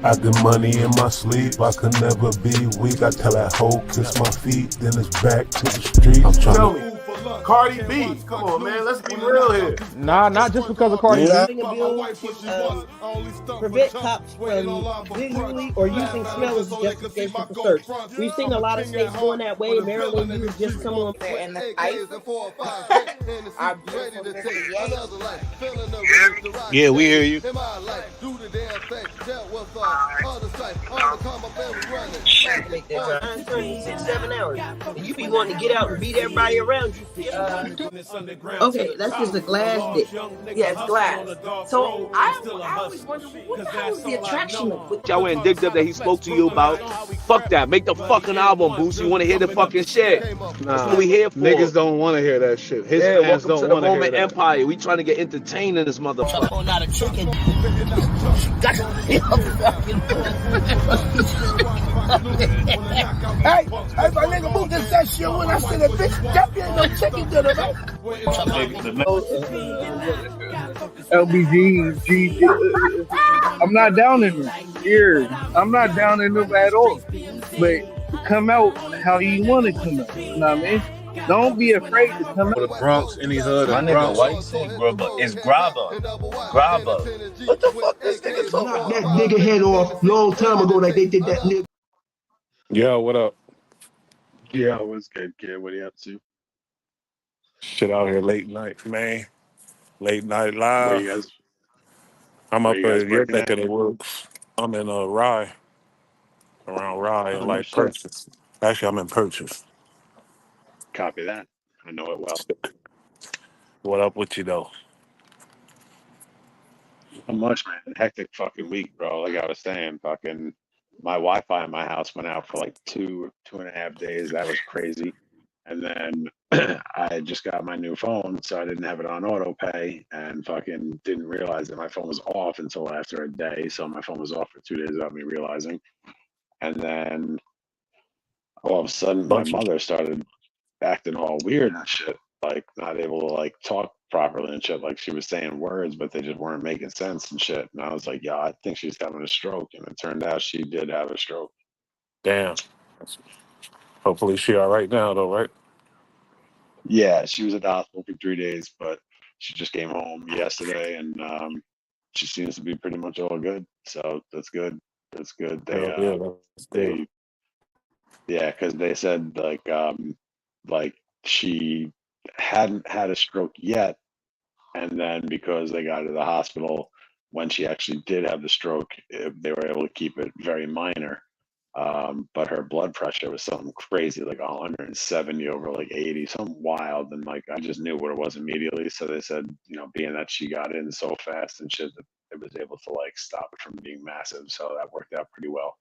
I get money in my sleep, I could never be weak. I tell that hoe kiss my feet, then it's back to the street. I'm Tell trying me, Cardi B, come on, man, let's be real here. Nah, not just because of Cardi Yeah. B. Using a bill to prevent cops from visually or using smell as justification for search. We've seen a lot of states going that way. Maryland used just someone. And the ice, our beautiful Missy Yates. Yeah, we hear you. That take their time, 6, 7 hours. And you be wanting to get out and beat everybody around you. Okay, that's just a glass dick. Yeah, it's glass. So I always wonder what the hell is the attraction with Y'all went and digged up that he spoke to you about. Fuck that. Make the fucking album, Boosie. You want to hear the fucking shit. That's what we here for. Niggas don't want to hear that shit. His Yeah, fans welcome don't to the want to hear Roman that. Empire. We trying to get entertained in this motherfucker. Oh, not a chicken. Hey, my nigga moved this that shit when I said that bitch. That ain't no chicken dinner, right? LBG, I'm not down in them. Here, I'm not down in them at all. But come out how you want to come out. You know what I mean? Don't be afraid to come out. For the Bronx, any hood My of nigga, Bronx. why you saying grubber? It's grabber. Grabber. What the fuck this nigga talking Knock about? that nigga head off long time ago, like they did that nigga. Yo, what up? Yeah, what's good, kid? What are you up to? Shit out here late night, man. Late night Where live. you guys? I'm Where up you guys at your working neck at? of the woods. I'm in Rye, around Rye Oh and no like shit. Purchase. Actually, I'm in Purchase. Copy that. I know it well. What up with you though? Not much, man. Hectic fucking week, bro. Like I was saying, fucking my Wi-Fi in my house went out for like 2.5 days. That was crazy. And then I just got my new phone, so I didn't have it on auto pay, and fucking didn't realize that my phone was off until after a day. So my phone was off for 2 days without me realizing. And then all of a sudden, my Bunch of mother started acting all weird and shit, like not able to like talk properly and shit. Like she was saying words, but they just weren't making sense and shit. And I was like, yeah, I think she's having a stroke. And it turned out she did have a stroke. damn. Hopefully she all right now though, right? Yeah, she was at the hospital for 3 days, but she just came home yesterday, and she seems to be pretty much all good. So that's good. That's good. Hell yeah, that's good. They yeah, because they said like she hadn't had a stroke yet, and then because they got her to the hospital when she actually did have the stroke, they were able to keep it very minor. But her blood pressure was something crazy, like 170 over like 80, something wild. And like I just knew what it was immediately. So they said, being that she got in so fast and shit, that it was able to like stop it from being massive. So that worked out pretty well.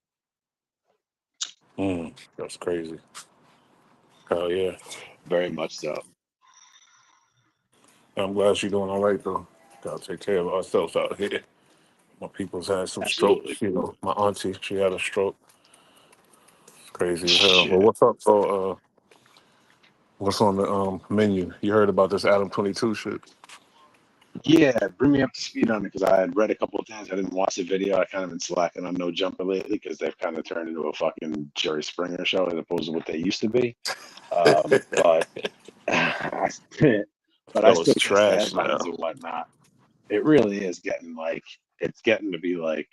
That's crazy. Hell yeah. Very much so. I'm glad she's doing all right though. Gotta take care of ourselves out here. My people's had some Absolutely. strokes, my auntie, she had a stroke. Crazy as hell. But Shit. what's up? So what's on the menu? You heard about this Adam 22 shit. Yeah, bring me up to speed on it because I had read a couple of times. I didn't watch the video. I kind of been slacking on No Jumper lately because they've kind of turned into a fucking Jerry Springer show as opposed to what they used to be. But I still That was catch the trash headlines now. and whatnot. It really is getting it's getting to be like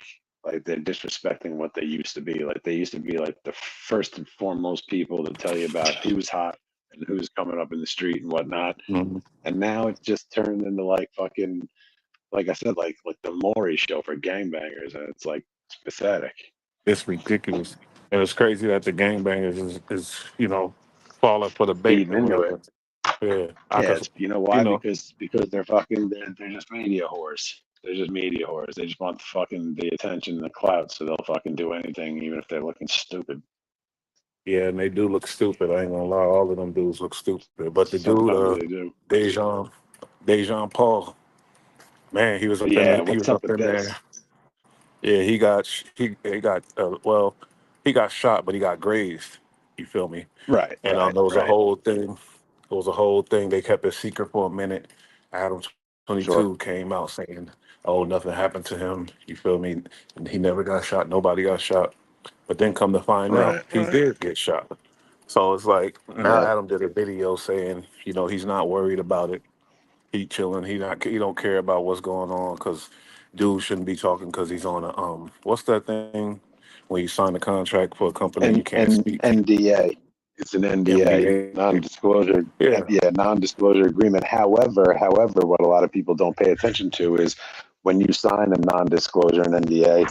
they're disrespecting what they used to be. Like they used to be like the first and foremost people to tell you about who's hot and who's coming up in the street and whatnot. Mm-hmm. And now it's just turned into like fucking, like I said, like the Maury show for gangbangers, and it's like it's pathetic. It's ridiculous. And it's crazy that the gangbangers is falling for the bait Feeding or into it. whatever. Yeah. Yeah, Cause, it's, you know you why? know, Because they're just media whores. They're just media whores. They just want the attention and the clout, so they'll fucking do anything, even if they're looking stupid. yeah, and they do look stupid. I ain't gonna lie, all of them dudes look stupid. But the Sometimes dude, they do. Dejan Paul, man, he was up in Yeah, he what's was up up with in this? there. Yeah, he got shot, but he got grazed. You feel me? Right, And right, there was a right. whole thing. It was a whole thing. They kept it secret for a minute. Adam Sure. 22 came out saying oh, nothing happened to him. You feel me? And he never got shot. Nobody got shot. But then come to find out, Right, he right. did get shot. So it's like now Yep. Adam did a video saying, he's not worried about it. He chilling. He don't care about what's going on because dude shouldn't be talking because he's on a what's that thing when you sign a contract for a company and you can't And speak? NDA. It's an NDA, NBA. non-disclosure. Yeah. Yeah, non-disclosure agreement. However, what a lot of people don't pay attention to is when you sign a non-disclosure, an NDA,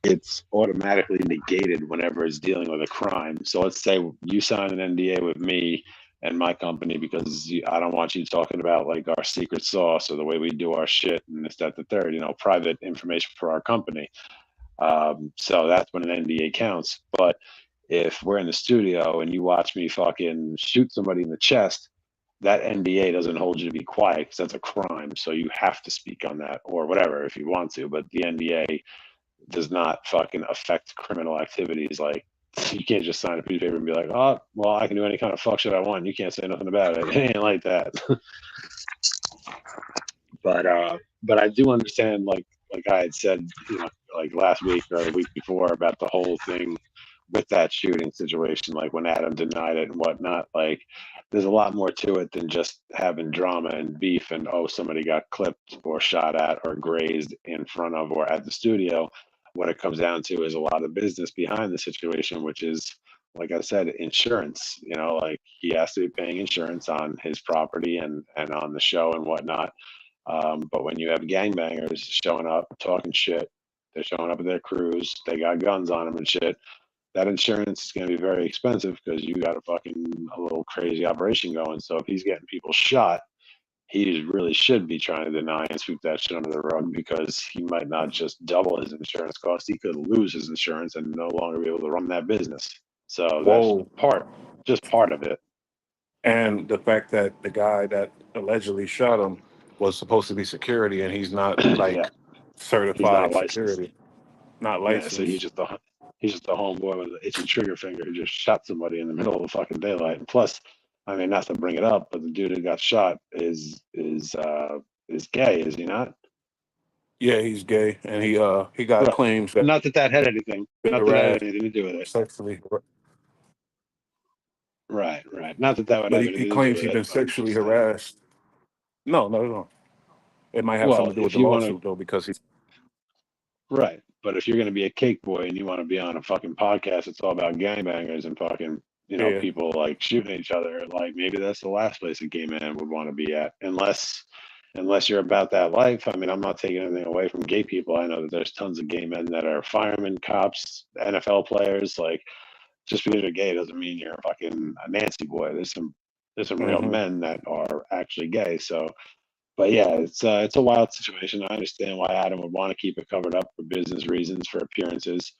it's automatically negated whenever it's dealing with a crime. So let's say you sign an NDA with me and my company because I don't want you talking about like our secret sauce or the way we do our shit and this, that, the third, private information for our company. So that's when an NDA counts. But if we're in the studio and you watch me fucking shoot somebody in the chest, that NDA doesn't hold you to be quiet because that's a crime. So you have to speak on that or whatever if you want to. But the NDA does not fucking affect criminal activities. Like you can't just sign a piece of paper and be like, oh, well, I can do any kind of fuck shit I want. You can't say nothing about it. It ain't like that. But I do understand, like I had said, like last week or the week before about the whole thing with that shooting situation, like when Adam denied it and whatnot. Like, there's a lot more to it than just having drama and beef and somebody got clipped or shot at or grazed in front of or at the studio. What it comes down to is a lot of business behind the situation, which is, like I said, insurance. Like he has to be paying insurance on his property and on the show and whatnot. But when you have gangbangers showing up, talking shit, they're showing up with their crews, they got guns on them and shit, that insurance is going to be very expensive because you got a little crazy operation going. So if he's getting people shot, he really should be trying to deny and sweep that shit under the rug because he might not just double his insurance cost. He could lose his insurance and no longer be able to run that business. So that's Whoa. just part of it. And the fact that the guy that allegedly shot him was supposed to be security and he's not like Yeah. certified He's not licensed. security, not Yeah, licensed. so he's just a homeboy with an itchy trigger finger who just shot somebody in the middle of the fucking daylight. And plus, I mean, not to bring it up, but the dude who got shot is gay, is he not? Yeah, he's gay, and he got Right. claims that Not that had anything. Not that had anything to do with it. sexually. Right. Not that would But have he anything to claims do he's with been it. But I'm sexually just saying. harassed. No. It might have Well, something to do with if the you wanna- lawsuit though, because he's Right. But if you're going to be a cake boy and you want to be on a fucking podcast, it's all about gangbangers and fucking, Yeah. people like shooting each other. Like maybe that's the last place a gay man would want to be at, unless you're about that life. I mean, I'm not taking anything away from gay people. I know that there's tons of gay men that are firemen, cops, NFL players. Like, just because you're gay doesn't mean you're fucking a Nancy boy. There's some real Mhm. men that are actually gay. So, but yeah, it's a wild situation. I understand why Adam would want to keep it covered up for business reasons, for appearances.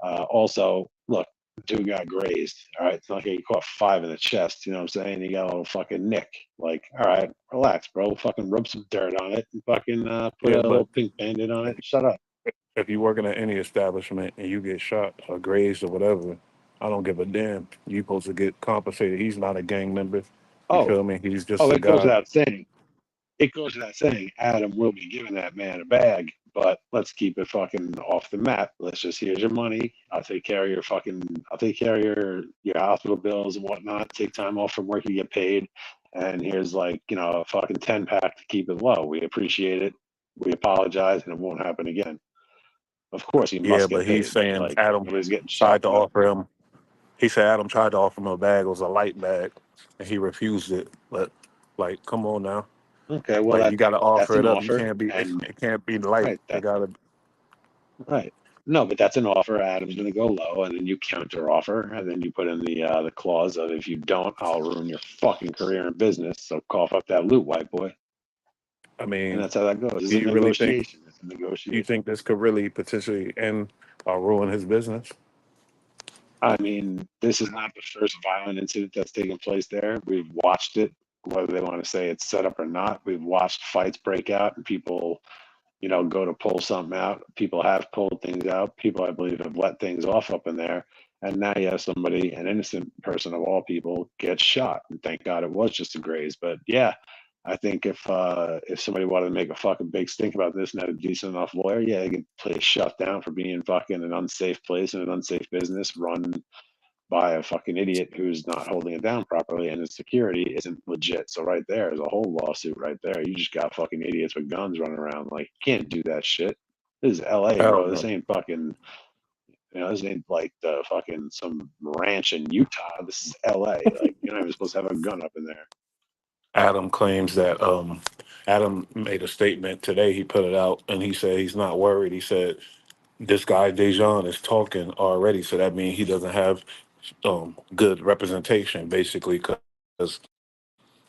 Also, look, dude got grazed. All right, it's not like he caught 5 in the chest. You know what I'm saying? He got a little fucking nick. Like, all right, relax, bro. Fucking rub some dirt on it and fucking put Yeah, a little but pink band-aid on it. And shut up. if you're working at any establishment and you get shot or grazed or whatever, I don't give a damn. You're supposed to get compensated. He's not a gang member. You Oh, feel me? He's just a it goes guy. without saying. It goes without saying, Adam will be giving that man a bag, but let's keep it fucking off the map. Let's just, here's your money. I'll take care of your hospital bills and whatnot. Take time off from work, you get paid. And here's like, a fucking 10-pack to keep it low. We appreciate it. We apologize and it won't happen again. Of course, he Yeah, must get but paid. he's saying Like, Adam nobody's getting tried shot. to offer him. He said Adam tried to offer him a bag. It was a light bag, and he refused it. But like, come on now. Okay, well, Like you got to that's offer an it up. You offer. can't be. And It can't be light. right, It gotta. right. No, but that's an offer. Adam's going to go low, and then you counter offer, and then you put in the clause of if you don't, I'll ruin your fucking career in business. So cough up that loot, white boy. I And mean, that's how that goes. It's do a you really think? negotiation. It's a Do you negotiation. think this could really potentially end or ruin his business? I mean, this is not the first violent incident that's taken place there. We've watched it, whether they want to say it's set up or not. We've watched fights break out and people, go to pull something out. People have pulled things out. People, I believe, have let things off up in there. And now you have somebody, an innocent person of all people, get shot. And thank God it was just a graze. But yeah, I think if somebody wanted to make a fucking big stink about this and had a decent enough lawyer, yeah, they could place shut down for being fucking an unsafe place and an unsafe business run by a fucking idiot who's not holding it down properly and his security isn't legit. So right there is a whole lawsuit right there. You just got fucking idiots with guns running around. Like, you can't do that shit. This is LA, Hell bro. This no. ain't fucking, this ain't like the fucking some ranch in Utah. This is LA. Like, you're not even supposed to have a gun up in there. Adam claims that Adam made a statement today. He put it out and he said he's not worried. He said this guy Dejan is talking already, so that means he doesn't have good representation, basically. Because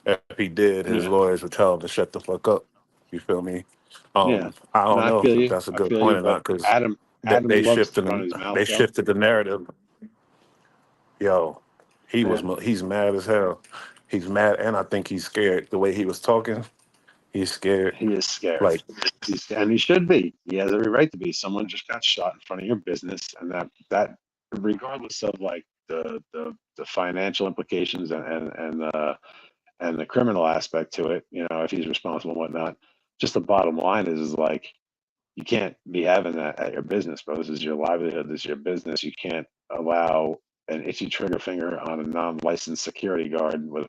if he did, his Yeah. lawyers would tell him to shut the fuck up. You feel me? Yeah. I And don't I know feel if you. that's a I good feel point you. or But not, because Adam they loves to shifted run his mouth they though. shifted the narrative. Yo, Yeah. he's mad as hell. He's mad, and I think he's scared. The way he was talking, he's scared. He is scared. Like, And he should be. He has every right to be. Someone just got shot in front of your business, and that regardless of like the financial implications and the criminal aspect to it, if he's responsible and whatnot. Just the bottom line is like you can't be having that at your business, bro. This is your livelihood. This is your business. You can't allow an itchy trigger finger on a non-licensed security guard with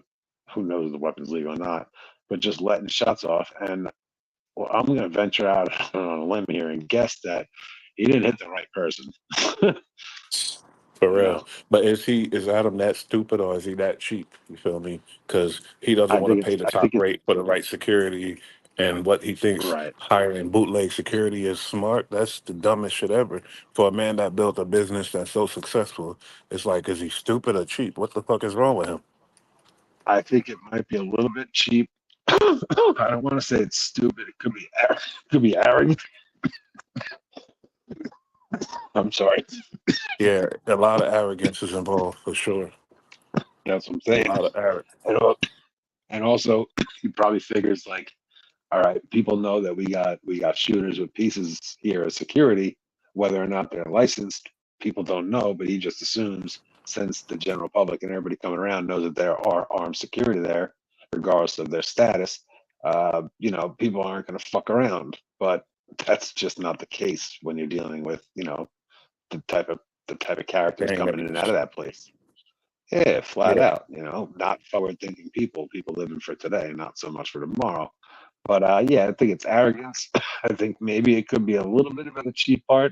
who knows the weapon's legal or not, but just letting shots off. And well, I'm going to venture out on a limb here and guess that he didn't hit the right person. for You real. know, But is Adam that stupid or is he that cheap? You feel me? Because he doesn't I want to think pay it's, the I top think it's rate for the right security, and what he thinks right. hiring bootleg security is smart. That's the dumbest shit ever. For a man that built a business that's so successful, it's like, is he stupid or cheap? What the fuck is wrong with him? I think it might be a little bit cheap. I don't want to say it's stupid. It could be arrogant. I'm sorry. Yeah, a lot of arrogance is involved for sure. That's what I'm A saying. lot of arrogance. And also, he probably figures like, all right, people know that we got shooters with pieces here as security, whether or not they're licensed. People don't know, but he just assumes since the general public and everybody coming around knows that there are armed security there, regardless of their status. People aren't going to fuck around. But that's just not the case when you're dealing with the type of characters Gang coming in and out of members. that place. Yeah, flat Yeah. out. Not forward thinking people living for today, not so much for tomorrow. But yeah, I think it's arrogance. I think maybe it could be a little bit about the cheap part,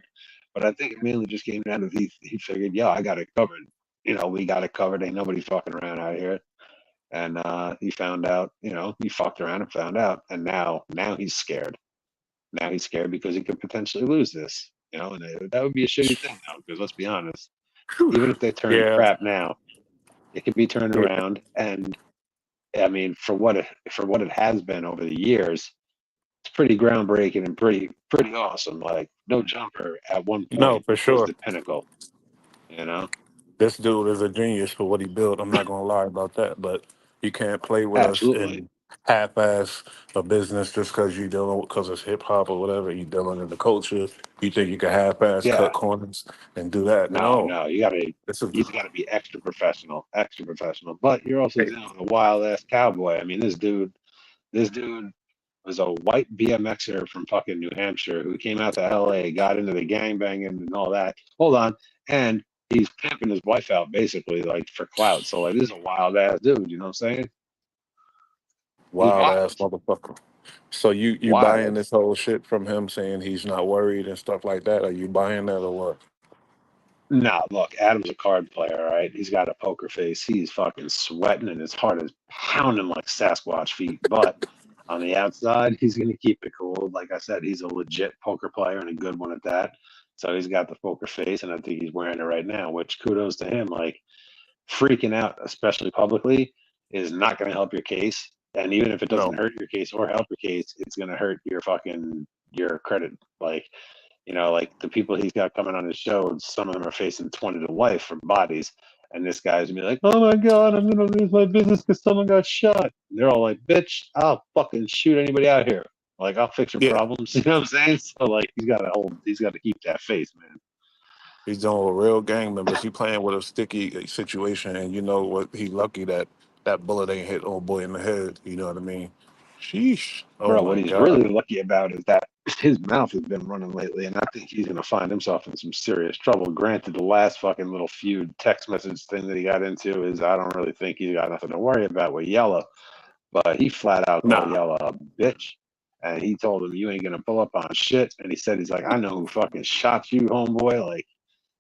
but I think it mainly just came down to he figured, yeah, I got it covered. We got it covered. Ain't nobody fucking around out here. And he found out, he fucked around and found out, and now he's scared. Now he's scared because he could potentially lose this. And that would be a shitty thing now, because let's be honest, even if they turn Yeah. crap now, it could be turned Yeah. around. And I mean, for what it has been over the years, it's pretty groundbreaking and pretty awesome. Like No Jumper at one No, point for was sure. the pinnacle. This dude is a genius for what he built. I'm not gonna lie about that, but you can't play with us Absolutely. and half-ass a business just because you dealing because it's hip hop or whatever. You dealing in the culture. You think you can half-ass Yeah. cut corners and do that? No, No, you gotta this is he's gotta be extra professional. Extra professional. But you're also dealing with a wild ass cowboy. I mean, this dude was a white BMXer from fucking New Hampshire who came out to LA, got into the gangbanging and all that. Hold on. And he's pimping his wife out basically like for clout. So like this is a wild ass dude, you know what I'm saying? He's wild ass motherfucker. So you buying wild. this whole shit from him saying he's not worried and stuff like that? Are you buying that or what? No, look, Adam's a card player, all right? He's got a poker face. He's fucking sweating and his heart is pounding like Sasquatch feet. But on the outside, he's going to keep it cool. Like I said, he's a legit poker player and a good one at that. So he's got the poker face, and I think he's wearing it right now, which kudos to him. Like freaking out, especially publicly, is not going to help your case. And even if it doesn't No. hurt your case or help your case, it's going to hurt your credit. Like the people he's got coming on his show, some of them are facing 20 to life for bodies. And this guy's gonna be like, oh my God, I'm going to lose my business because someone got shot. And they're all like, bitch, I'll fucking shoot anybody out here. Like, I'll fix your Yeah. problems. You know what I'm saying? So, like, he's got to keep that face, man. He's dealing with real gang members. He playing with a sticky situation, and you know what? He lucky that that bullet ain't hit old boy in the head. You know what I mean? Sheesh. Oh Bro, my what he's God. really lucky about is that his mouth has been running lately, and I think he's gonna find himself in some serious trouble. Granted, the last fucking little feud text message thing that he got into is I don't really think he's got nothing to worry about with Yella, but he flat out called Nah. Yella a bitch. And he told him, you ain't gonna pull up on shit. And he said, he's like, I know who fucking shot you, homeboy. Like,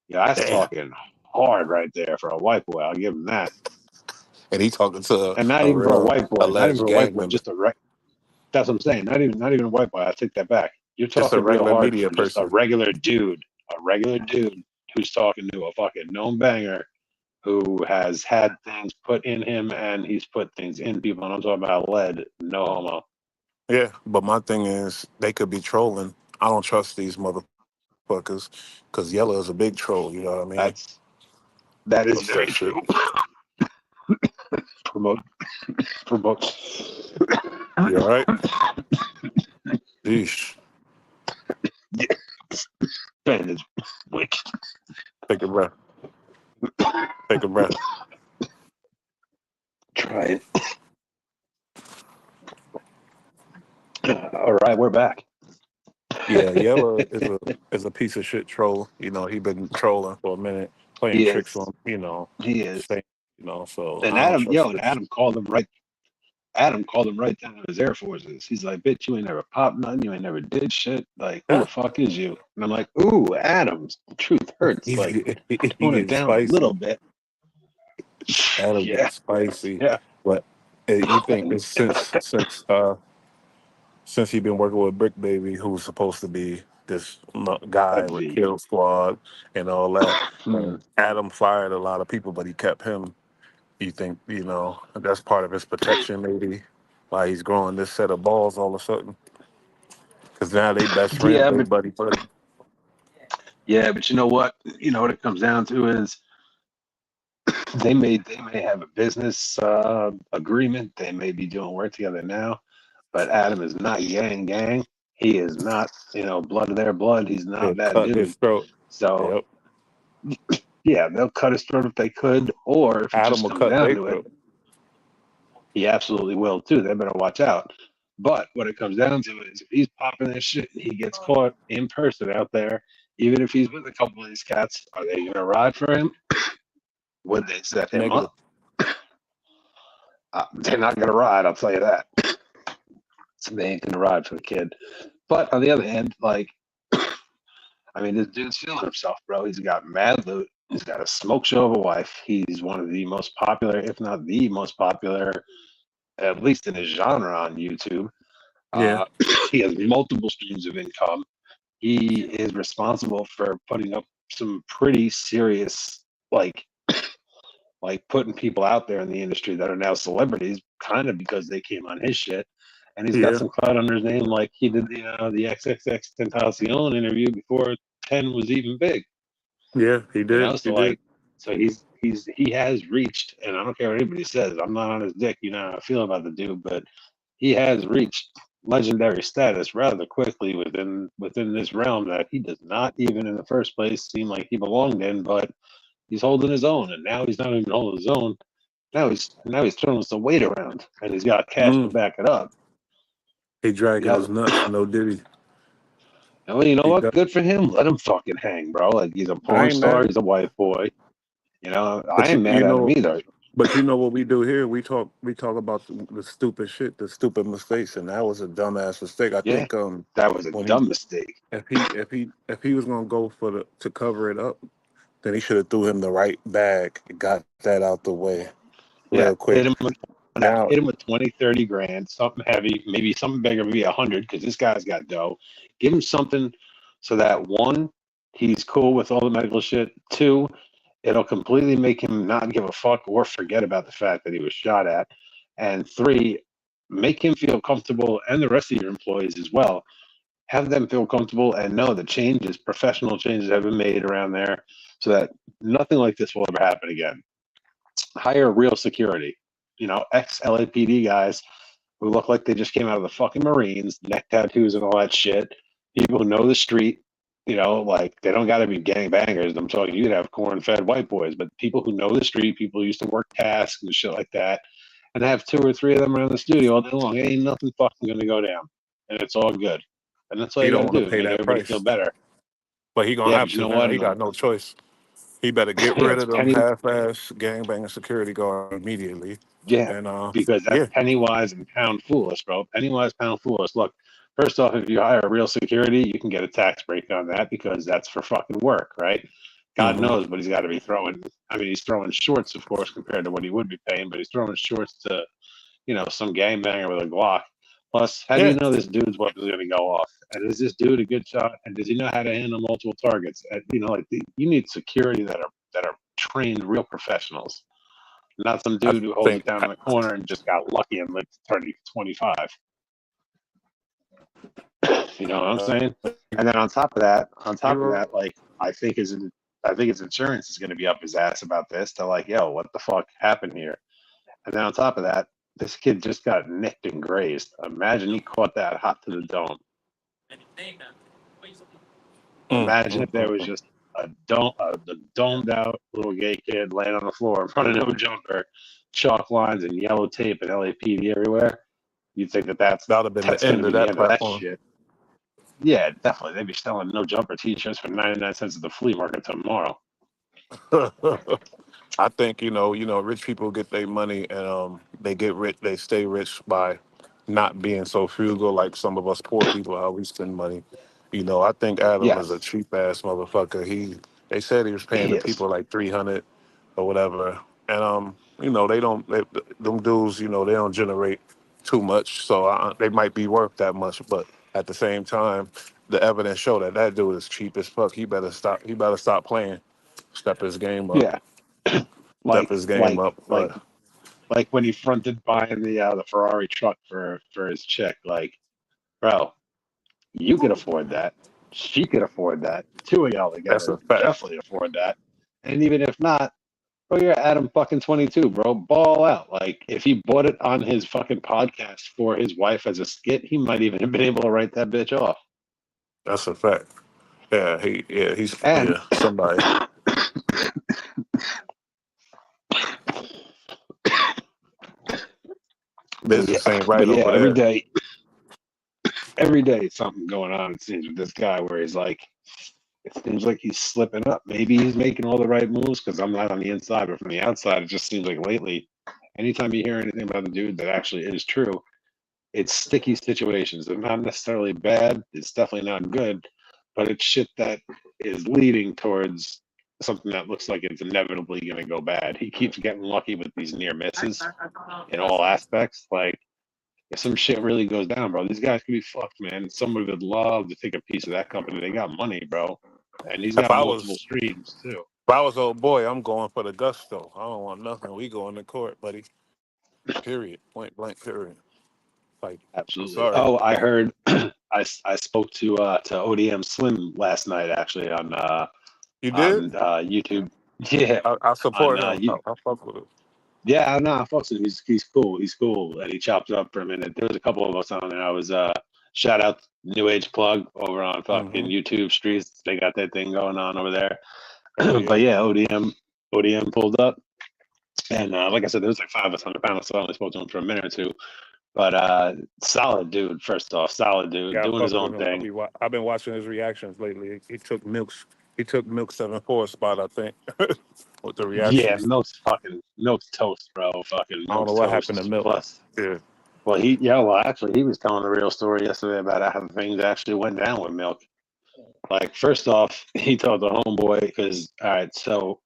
yeah, that's Damn. talking hard right there for a white boy. I'll give him that. And he talking to And not a even for a real white boy, not even alleged for a white gang boy, member. just a that's what I'm saying. Not even a white boy. I take that back. You're Just a talking real regular hard media for just person. a regular dude who's talking to a fucking known banger who has had things put in him and he's put things in people. And I'm talking about lead, no homo. Yeah, but my thing is they could be trolling. I don't trust these motherfuckers because Yella is a big troll. You know what I mean? That is What's that very shit? true. promote. You all right? Yeesh. Ben is wicked. Take a breath. Take a breath. Try it. All right, we're back. Yeah, Yella is a piece of shit troll. You know, he been trolling for a minute, playing He tricks is. on, He is. saying, so And I don't trust this. Adam called him right. Adam called him right down to his Air Forces. He's like, bitch, you ain't never popped nothing. You ain't never did shit. Like, who the fuck is you? And I'm like, ooh, Adams. Truth hurts. Like, He tone it gets down a spicy. little bit. Adam Yeah. gets spicy. Yeah. But you think it's since he been working with Brick Baby, who's supposed to be this guy with V. Kill Squad and all that, Hmm. Adam fired a lot of people, but he kept him. You think, that's part of his protection, maybe, why he's growing this set of balls all of a sudden? Because now they best friends, Yeah, they but buddy. you know what? You know what it comes down to is they may have a business agreement. They may be doing work together now, but Adam is not Yang Gang. He is not, blood of their blood. He's not that Cut his dude. throat. So Yep. yeah, they'll cut his throat if they could, or if it Adam just will comes cut down their to it, throat. he absolutely will too. They better watch out. But what it comes down to is if he's popping this shit and he gets caught in person out there, even if he's with a couple of these cats, are they gonna ride for him? Would they set him Negative. up? They're not gonna ride, I'll tell you that. So they ain't gonna ride for the kid. But on the other hand, like, I mean, this dude's feeling himself, bro. He's got mad loot. He's got a smoke show of a wife. He's one of the most popular, if not the most popular, at least in his genre on YouTube. Yeah. He has multiple streams of income. He is responsible for putting up some pretty serious, like putting people out there in the industry that are now celebrities, kind of because they came on his shit. And he's got Yeah. some clout under his name, like he did the XXX Tentacion interview before 10 was even big. Yeah, he did. So he has reached, and I don't care what anybody says, I'm not on his dick, you know how I feel about the dude, but he has reached legendary status rather quickly within this realm that he does not even in the first place seem like he belonged in, but he's holding his own, and now he's not even holding his own. Now he's throwing some weight around, and he's got cash to back it up. He dragging his nuts, no diddy. And you know what? Good for him. Let him fucking hang, bro. Like, he's a porn star. He's a white boy. I ain't mad at him either. But you know what we do here? We talk about the stupid shit, the stupid mistakes, and that was a dumbass mistake. I think that was a dumb mistake. If he was gonna go to cover it up, then he should have threw him the right bag, got that out the way real quick. Hit him with 20, 30 grand, something heavy, maybe something bigger, maybe 100, because this guy's got dough. Give him something so that, one, he's cool with all the medical shit. Two, it'll completely make him not give a fuck or forget about the fact that he was shot at. And three, make him feel comfortable, and the rest of your employees as well. Have them feel comfortable and know the professional changes have been made around there so that nothing like this will ever happen again. Hire real security. Ex-LAPD guys who look like they just came out of the fucking Marines, neck tattoos and all that shit. People who know the street, they don't got to be gangbangers. I'm talking, you could have corn-fed white boys, but people who know the street, people who used to work tasks and shit like that, and have 2 or 3 of them around the studio all day long. Ain't nothing fucking gonna go down, and it's all good. And that's all He you don't gotta want do to is pay make that everybody price, feel better. but he gonna Yeah, have but you to know now. what? He got no choice. He better get Yeah, rid it's of them penny. half-ass gangbanging security guard immediately. Yeah, And because that's yeah, penny wise and pound foolish, bro. Penny wise, pound foolish. Look, first off, if you hire real security, you can get a tax break on that because that's for fucking work, right? God hmm knows, but he's got to be throwing. I mean, he's throwing shorts, of course, compared to what he would be paying, but he's throwing shorts to, some gangbanger with a Glock. Plus, how do you yeah. know this dude's weapon's going to go off? And is this dude a good shot? And does he know how to handle multiple targets? And, you need security that are trained real professionals, not some I dude who holds it think down in the corner and just got lucky and lived to 30, 25. You know what I'm saying? And then on top of that, like I think his insurance is going to be up his ass about this. They're like, yo, what the fuck happened here? And then on top of that, this kid just got nicked and grazed. Imagine he caught that hot to the dome. Imagine if there was just a domed out little gay kid laying on the floor in front of no jumper, chalk lines and yellow tape and LAPD everywhere. You'd think that's that'd have been the going end to be of the that end of that platform. shit. Yeah, definitely. They'd be selling no jumper T-shirts for 99 cents at the flea market tomorrow. I think rich people get their money and they get rich. They stay rich by not being so frugal like some of us poor people how we spend money. I think Adam is a Yes, cheap ass motherfucker. They said he was paying he the is. people like 300 or whatever, and them dudes they don't generate too much, so they might be worth that much, but at the same time, the evidence show that dude is cheap as fuck. He better stop. He better stop playing. Step his game up. Yeah, Step like his game like up. like But like when he fronted buying the Ferrari truck for his chick. Like, bro, you could afford that. She could afford that. 2 of y'all that's together a fact. definitely afford that. And even if not, bro, you're Adam fucking 22, bro. Ball out. Like, if he bought it on his fucking podcast for his wife as a skit, he might even have been able to write that bitch off. That's a fact. Yeah, he's And somebody. Business ain't right but yeah, over there. every day something going on, it seems, with this guy where he's like, it seems like he's slipping up. Maybe he's making all the right moves because I'm not on the inside, but from the outside, it just seems like lately, anytime you hear anything about the dude that actually is true, it's sticky situations. They're not necessarily bad. It's definitely not good, but it's shit that is leading towards something that looks like it's inevitably going to go bad. He keeps getting lucky with these near misses in all aspects. Like, if some shit really goes down, bro, these guys could be fucked, man. Somebody would love to take a piece of that company. They got money, bro, and he's If got I multiple was streams too. if I was old boy, I'm going for the gusto. I don't want nothing. We going to court, buddy. Period. Point blank. Period. Like, I'm Absolutely. sorry. Oh, I heard. I spoke to ODM Slim last night, actually, You did? on YouTube. Yeah, I on support him. I fuck with him. yeah, no, I fucks with him. He's cool. He's cool, and he chopped it up for a minute. There was a couple of us on there. I was shout out New Age Plug over on fucking Mm-hmm. YouTube streets. They got that thing going on over there. Oh, yeah. But yeah, ODM pulled up, and like I said, there was like 5 of us on the panel, so I only spoke to him for a minute or two. But solid dude. First off, solid dude, Yeah, I doing his fuck own with him. thing. I've been watching his reactions lately. He took Milk's 7-4 spot, I think, with the Yeah, reactions. Milk's toast, bro. Fucking I don't know Milk's what happened to toast. Milk. Plus, Yeah. well, actually, he was telling a real story yesterday about how things actually went down with Milk. Like, first off, he told the homeboy, because, all right, so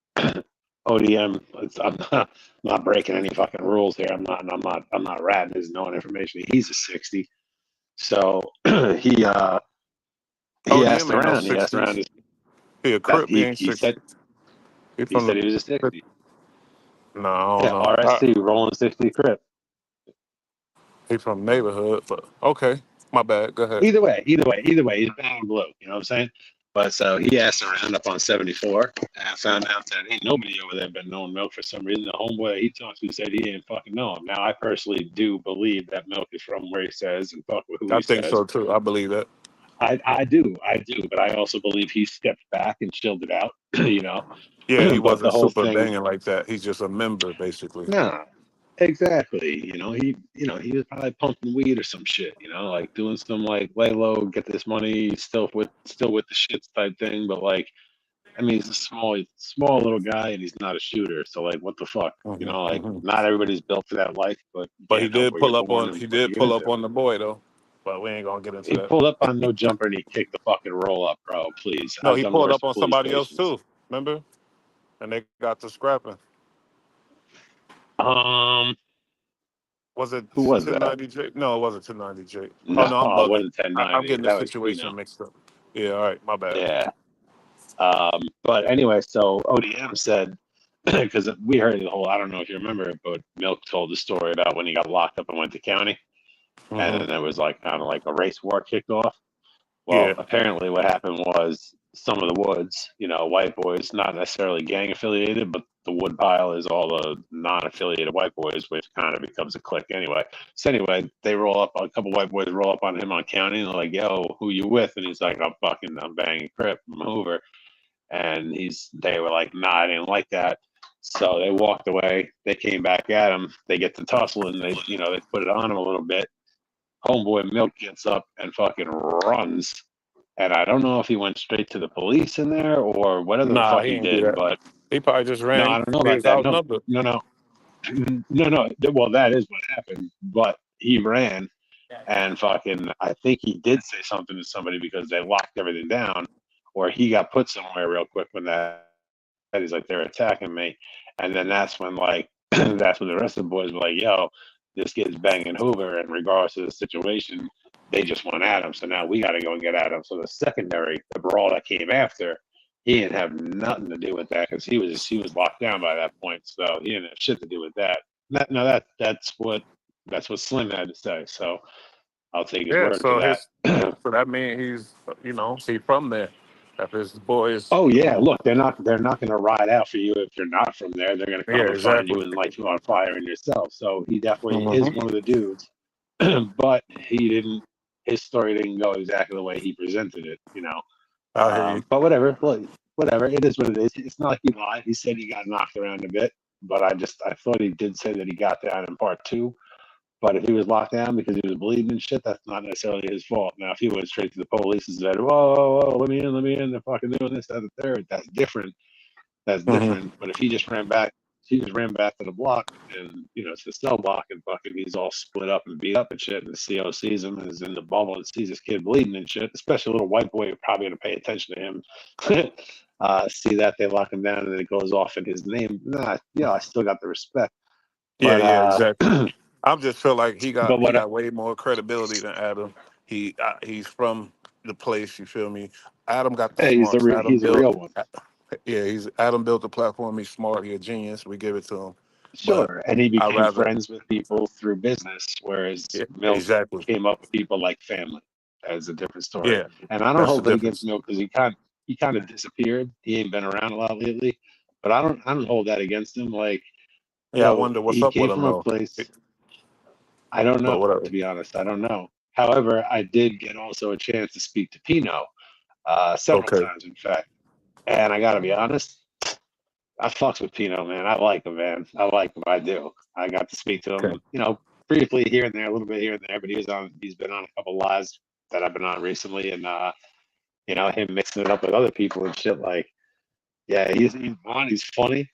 ODM, I'm not breaking any fucking rules here. I'm not ratting his known information. He's a 60. So he asked ODM ain't no around. He asked 60s. around. He a crip. He ain't He 60. said He he from said he the. was a 60. No, I Yeah, don't know. RST, rolling 60 crip. He from the neighborhood, but okay. My bad. Go ahead. Either way, he's bad and blue. You know what I'm saying? But so he asked around up on 74, and I found out that ain't nobody over there been knowing Milk for some reason. The homeboy he talked to said he didn't fucking know him. Now I personally do believe that Milk is from where he says and fuck with who I he think says. so too. I believe that. I do, but I also believe he stepped back and chilled it out. You know. Yeah, he But the wasn't whole super thing, banging like that. He's just a member, basically. nah. Exactly. He was probably pumping weed or some shit, like doing some like lay low, get this money, still with the shits type thing. But like, I mean, he's a small little guy, and he's not a shooter. So like, what the fuck? Like, not everybody's built for that life, but you But he can't help did where you're pull up born on and what you get into. the boy though. But we ain't gonna get into He that. pulled up on no jumper and he kicked the fucking roll up, bro. Please, No, I've he done pulled worse up on police somebody else stations. too. Remember? And they got to scrapping. Um, Was it who was that? 1090J? No, it wasn't 1090J. Oh No, no, I'm it bugging. wasn't I'm 1090. getting the That was situation Pino. mixed up. Yeah, all right, my bad. Yeah. But anyway, so ODM said, because we heard the whole, I don't know if you remember, but Milk told the story about when he got locked up and went to county, and then there was like kind of like a race war kicked off. Well, Yeah. apparently what happened was some of the Woods, white boys, not necessarily gang affiliated, but the Wood pile is all the non-affiliated white boys, which kind of becomes a clique anyway. So anyway, a couple white boys roll up on him on county, and they're like, "Yo, who you with?" And he's like, I'm banging Crip from Hoover." And they were like, "Nah, I didn't like that." So they walked away. They came back at him. They get to tussle, and they put it on him a little bit. Homeboy Milk gets up and fucking runs. And I don't know if he went straight to the police in there or whatever the Nah, fuck he he didn't do did, that. but He probably just no, ran. I don't know He about was that. No, outnumbered. no. Well, that is what happened. But he ran, and fucking, I think he did say something to somebody because they locked everything down, or he got put somewhere real quick when he's like, they're attacking me. And then that's when that's when the rest of the boys were like, "Yo, this kid's banging Hoover," and regardless of the situation, they just went at him. So now we got to go and get at him. So the brawl that came after, he didn't have nothing to do with that because he was locked down by that point. So he didn't have shit to do with that. That's what Slim had to say. So I'll take his Yeah, word for so that. so that means he's from there. If his boys, Oh yeah, look, they're not going to ride out for you if you're not from there. They're going to yeah, come and find you exactly. and light you on fire in yourself. So he definitely is Mm-hmm. one of the dudes, but his story didn't go exactly the way he presented it, I hear you. But whatever, whatever. It is what it is. It's not like he lied. He said he got knocked around a bit, but I thought he did say that he got down in part 2. But if he was locked down because he was bleeding and shit, that's not necessarily his fault. Now, if he went straight to the police and said, "Whoa, let me in, they're fucking doing this, that, and the third," that's different. That's different. But if he just ran back to the block and, it's the cell block and fucking he's all split up and beat up and shit, and the CO sees him and is in the bubble and sees his kid bleeding and shit, especially a little white boy who probably going to pay attention to him. See that, they lock him down and then it goes off in his name. Nah, I still got the respect. But, Yeah, exactly. I just feel like he got but way more credibility than Adam. He's from the place. You feel me? Adam got the hey, smarts. he's a real one. Yeah, Adam built the platform. He's smart. He's a genius. We give it to him. But Sure, and he I became rather, friends with people through business, whereas yeah, Milk exactly. came up with people like family. That's a different story. Yeah, And I don't that's the hold it against difference. Milk because he kind of disappeared. He ain't been around a lot lately, but I don't hold that against him. Like, Yeah, I wonder what's he up with came him from a though. place. I don't know, But whatever. to be honest. I don't know. However, I did get also a chance to speak to Pino several Okay. times, in fact. And I got to be honest, I fucks with Pino, man. I like him, man. I like him. I do. I got to speak to Okay. him, briefly here and there, a little bit here and there, but he's been on a couple lives that I've been on recently, and him mixing it up with other people and shit. Like, yeah, he's funny.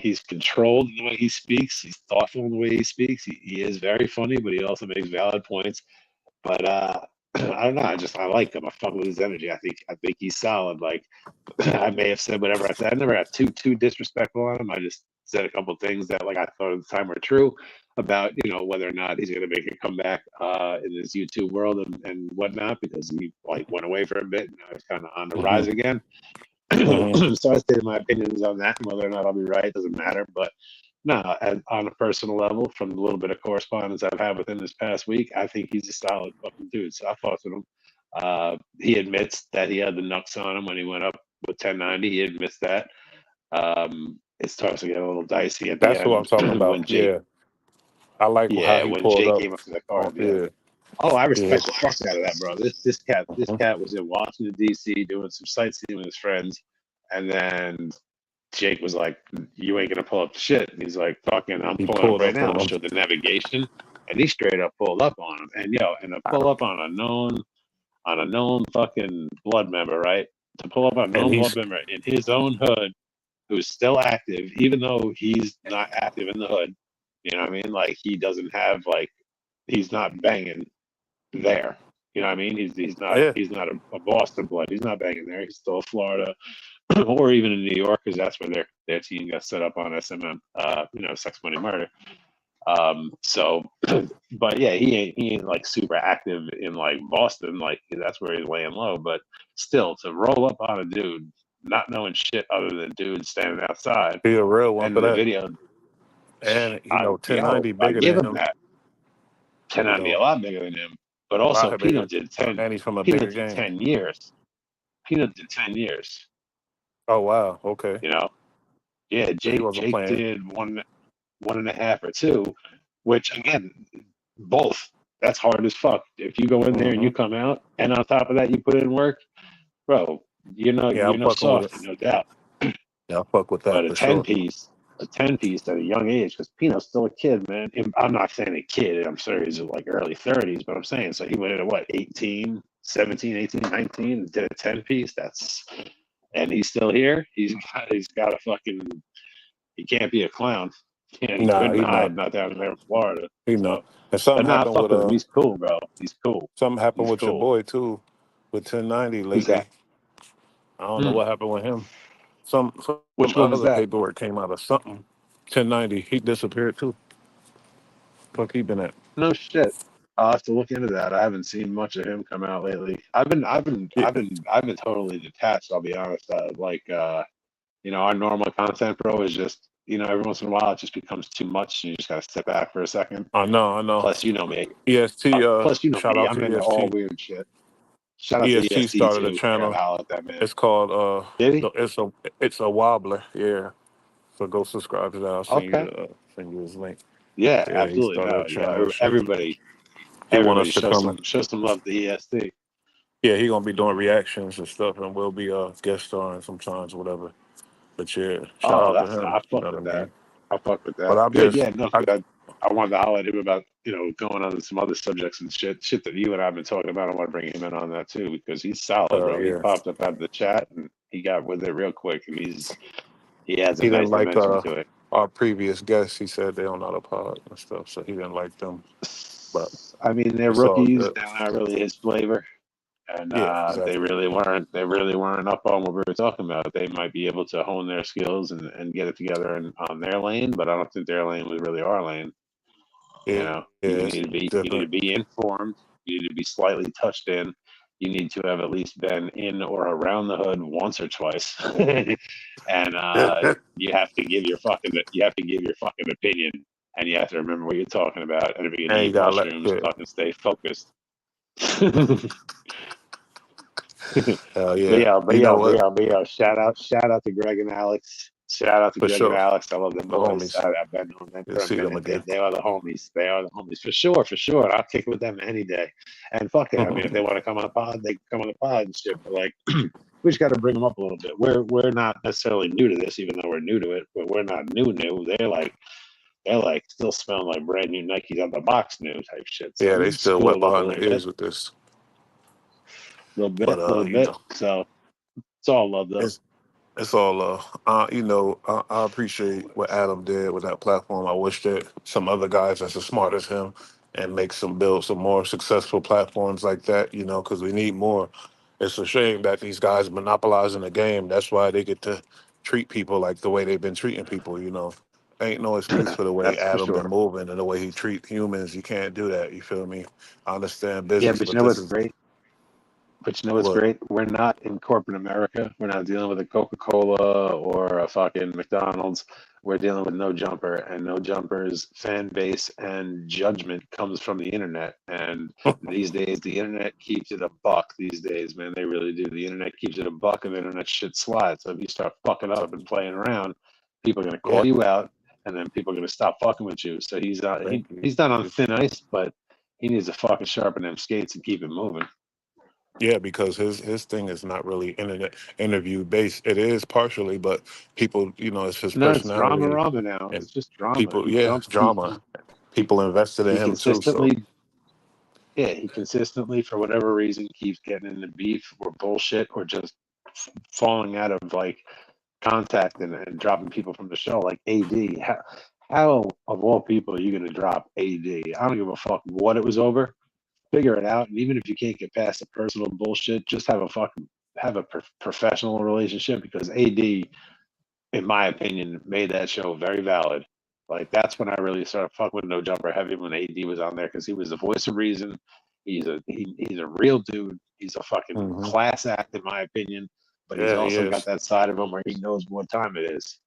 He's controlled in the way he speaks. He's thoughtful in the way he speaks. He is very funny, but he also makes valid points. But I don't know. I like him. I fuck with his energy. I think he's solid. Like, I may have said whatever I said. I never got too disrespectful on him. I just said a couple of things that I thought at the time were true about whether or not he's going to make a comeback in this YouTube world and whatnot, because he went away for a bit and now he's kind of on the rise again. So I stated my opinions on that, and whether or not I'll be right doesn't matter. But no, on a personal level, from the little bit of correspondence I've had with him this past week, I think he's a solid fucking dude. So I fought with him. He admits that he had the knucks on him when he went up with 1090. He admits that. It starts to get a little dicey at the That's end what I'm talking about. when Jake. Yeah, I like how he When pulled Jake up. came up to the car. Yeah. Oh, I respect the fuck out of that, bro. This cat was in Washington D.C. doing some sightseeing with his friends, and then Jake was like, "You ain't gonna pull up the shit." And he's like, "Fucking, I'm He pulling up pulled right up now." on him. Showed the navigation, and he straight up pulled up on him. And and to pull up on a known fucking blood member, right? To pull up on a And known blood he's member in his own hood, who's still active, even though he's not active in the hood. You know what I mean? Like he doesn't have he's not banging there. You know what I mean? He's not a Boston blood. He's not banging there. He's still Florida or even in New York, because that's where their team got set up on SMM. Sex, Money, Murder. So, but yeah, he ain't like super active in like Boston. Like that's where he's laying low. But still, to roll up on a dude, not knowing shit other than dude standing outside, he a real one and for the that. video, And 1090 I bigger give than him him. that. 1090 a lot bigger than him. But A also, lot Pino bigger. did 10. And he's from a Pino bigger did game. 10 years. Pino did 10 years. Oh wow, okay. Yeah, So he Jake wasn't playing. did 1.5 or 2, which again, both. That's hard as fuck. If you go in there and you come out, and on top of that you put in work, bro, you're Yeah, no I'm fucking with softy, it. no doubt. Yeah, I fuck with that But for sure. a 10 piece at a young age, because Pino's still a kid, man. I'm not saying a kid, I'm sure he's like early 30s, but I'm saying, so he went in at what, 18, 17, 18, 19, did a 10 piece. And he's still here. He's got a fucking, he can't be a clown. Yeah, he Nah, couldn't he hide, not. not down there in Florida. He So, not. And but something nah, happened fuck with with him. He's cool, bro. He's cool. something happened He's with your cool. boy too, with 1090 Who's lately. that? I don't know what happened with him. Some Which one was other that? paperwork came out of something. 1090, he disappeared too. Fuck he been at? No shit. I'll have to look into that. I haven't seen much of him come out lately. I've been totally detached. I'll be honest. Our normal content, bro, is just every once in a while it just becomes too much, and you just gotta step back for a second. I know. Plus, you know me. EST, Plus, you know shout me. out I'm to into all EST. weird shit. Shout out to EST EST started a too. I gotta channel. holler at that man. It's called Did he? it's a wobbler, yeah. So go subscribe to that. I'll send Okay. you his link. Yeah, Yeah, he absolutely. started No, a channel and shit. everybody He want us to show come. some love to EST. Yeah, he gonna be doing reactions and stuff, and we'll be guest starring sometimes, whatever. But yeah, shout Oh, out to him. I You fuck know with what I that. mean? I fuck with But that. I'm Good. just, Yeah, no, I wanted to holler at him about going on to some other subjects and shit that you and I've been talking about. I want to bring him in on that too, because he's solid, bro. He yeah. popped up out of the chat and he got with it real quick, and he has a He nice didn't like dimension to it. our previous guests. He said they don't know the pod and stuff, so he didn't like them. But I mean, they're it's all rookies. good. They're not really his flavor, and Yeah, exactly. they really weren't up on what we were talking about. They might be able to hone their skills and get it together on their lane, but I don't think their lane was really our lane. Yeah, You it's need to different. be informed. You need to be slightly touched in. You need to have at least been in or around the hood once or twice, and you have to give your fucking opinion, and you have to remember what you're talking about. And if you And you need gotta mushrooms, fucking stay focused. Hell yeah. But yo, shout out to Greg and Alex. Shout out to For Greg sure. and Alex. I love them The boys. homies. I've been on them You'll for a see them minute. again. They are the homies. They are the homies for sure. I'll kick it with them any day. And fuck it. I mean, if they want to come on the pod, they can come on the pod and shit. But like, we just got to bring them up a little bit. We're not necessarily new to this, even though we're new to it. But we're not new. They're like still smelling like brand new Nikes on the box new type shit. So Yeah, we they can still school wet them up a behind little the ears bit. with this. Little But bit. So it's all love though. It's all I appreciate what Adam did with that platform. I wish that some other guys that's as smart as him and build some more successful platforms like that, because we need more. It's a shame that these guys monopolizing the game. That's why they get to treat people like the way they've been treating people, Ain't no excuse for the way That's for Adam been sure. moving and the way he treat humans. You can't do that. You feel me? I understand Yeah, business, but you but know this what's is great? We're not in corporate America. We're not dealing with a Coca-Cola or a fucking McDonald's. We're dealing with No Jumper, and No Jumper's fan base and judgment comes from the internet. And these days, the internet keeps it a buck. These days, man, they really do. The internet keeps it a buck, and the internet shit slides. So if you start fucking up and playing around, people are gonna call you out, and then people are gonna stop fucking with you. So he's not on thin ice, but he needs to fucking sharpen them skates and keep it moving. Yeah, because his thing is not really internet interview based. It is partially, but people, it's his No, it's drama personality, Rama now. and It's just drama. people, He yeah, jumps. drama. People invested in He him too. So consistently, yeah, he consistently, for whatever reason, keeps getting into beef or bullshit or just falling out of like contact and dropping people from the show. Like AD, how of all people are you going to drop AD? I don't give a fuck what it was over. Figure it out, and even if you can't get past the personal bullshit, just have a professional relationship, because AD, in my opinion, made that show very valid. Like that's when I really started fucking with No Jumper heavy, when AD was on there, because he was the voice of reason. He's a real dude. He's a fucking hmm class act, in my opinion. But he's yeah, he also got is. that side of him where he knows what time it is.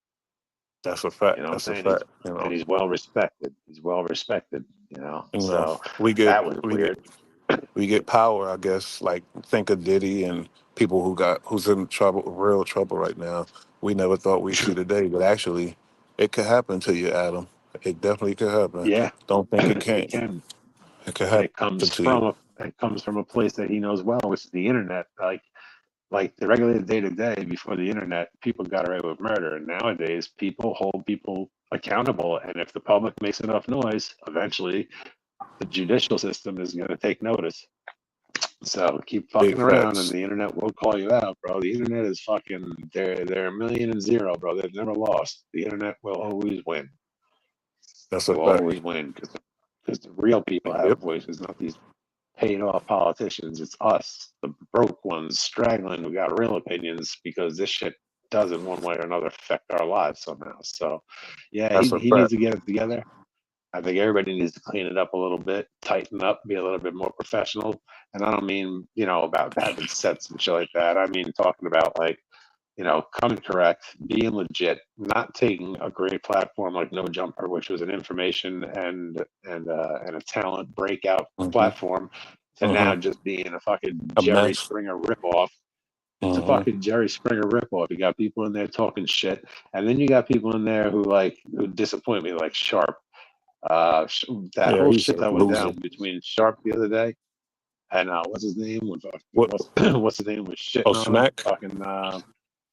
That's a You fact. know what I'm That's a saying? fact. And he's well respected. He's well respected. You know, You know, so we get that was we get weird. we get power, I guess. Like think of Diddy and people who's in trouble, real trouble right now. We never thought we'd see the day, but actually, it could happen to you, Adam. It definitely could happen. Yeah, Don't think it it can't. can. It could And it happen comes to you. from a place that he knows well, which is the internet. Like the regular day to day before the internet, people got away with murder, and nowadays people hold people accountable. And if the public makes enough noise, eventually the judicial system is going to take notice. So keep Big fucking around, and facts. the internet will call you out, bro. The internet is fucking. They're a million and zero, bro. They've never lost. The internet will always win. That's It a will fact. always win, because the real people have Yep. voices, not these paid off politicians. It's us, the broke ones, straggling, who got real opinions, because this shit does in one way or another affect our lives somehow. So, yeah, That's a he needs fact. to get it together. I think everybody needs to clean it up a little bit, tighten up, be a little bit more professional. And I don't mean, about having sets and shit like that. I mean talking about like, coming correct, being legit, not taking a great platform like No Jumper, which was an information and a talent breakout hmm platform, to hmm now just being a fucking A Jerry mess. Springer ripoff. It's a hmm fucking Jerry Springer ripoff. You got people in there talking shit, and then you got people in there who disappoint me, like Sharp. That Yeah, whole he's shit a that went loser. down between Sharp the other day and what's his name? What? What's his name was Oh, shitting on him? Smack. Fucking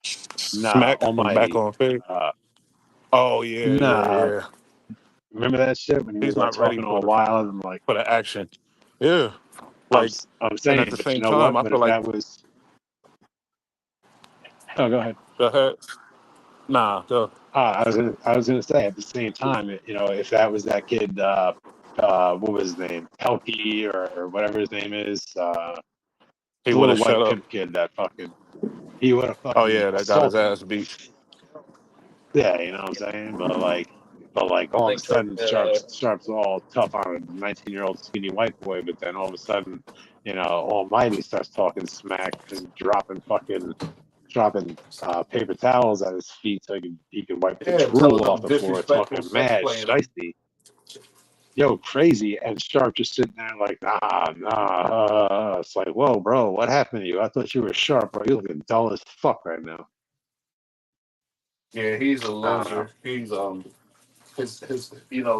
Smack from back Almighty. on Fig. Uh, Oh yeah, yeah, nah, yeah. remember that shit when he was He's like not ready talking all wild and like for the action. Yeah, I'm like, I'm and at saying, the but you same know time, what? I But feel if like that was, oh, go ahead. go ahead. Nah, go. I was gonna say, at the same time, if that was that kid, what was his name, Pelkey or whatever his name is, He the would little have shut white up. pimp kid that he would have Oh fucking yeah, that got his assaulted him. ass beat. Yeah, you know what I'm saying? But all of a sudden, Sharp's all tough on a 19-year-old skinny white boy, but then all of a sudden, Almighty starts talking smack and dropping paper towels at his feet so he could wipe the Yeah, telling drool off them the floor, disrespectful talking sex mad playing them. shifty. Yo, crazy. And Sharp just sitting there like, nah. It's like, whoa, bro, what happened to you? I thought you were Sharp, bro. You're looking dull as fuck right now. Yeah, he's a I don't know. loser. He's his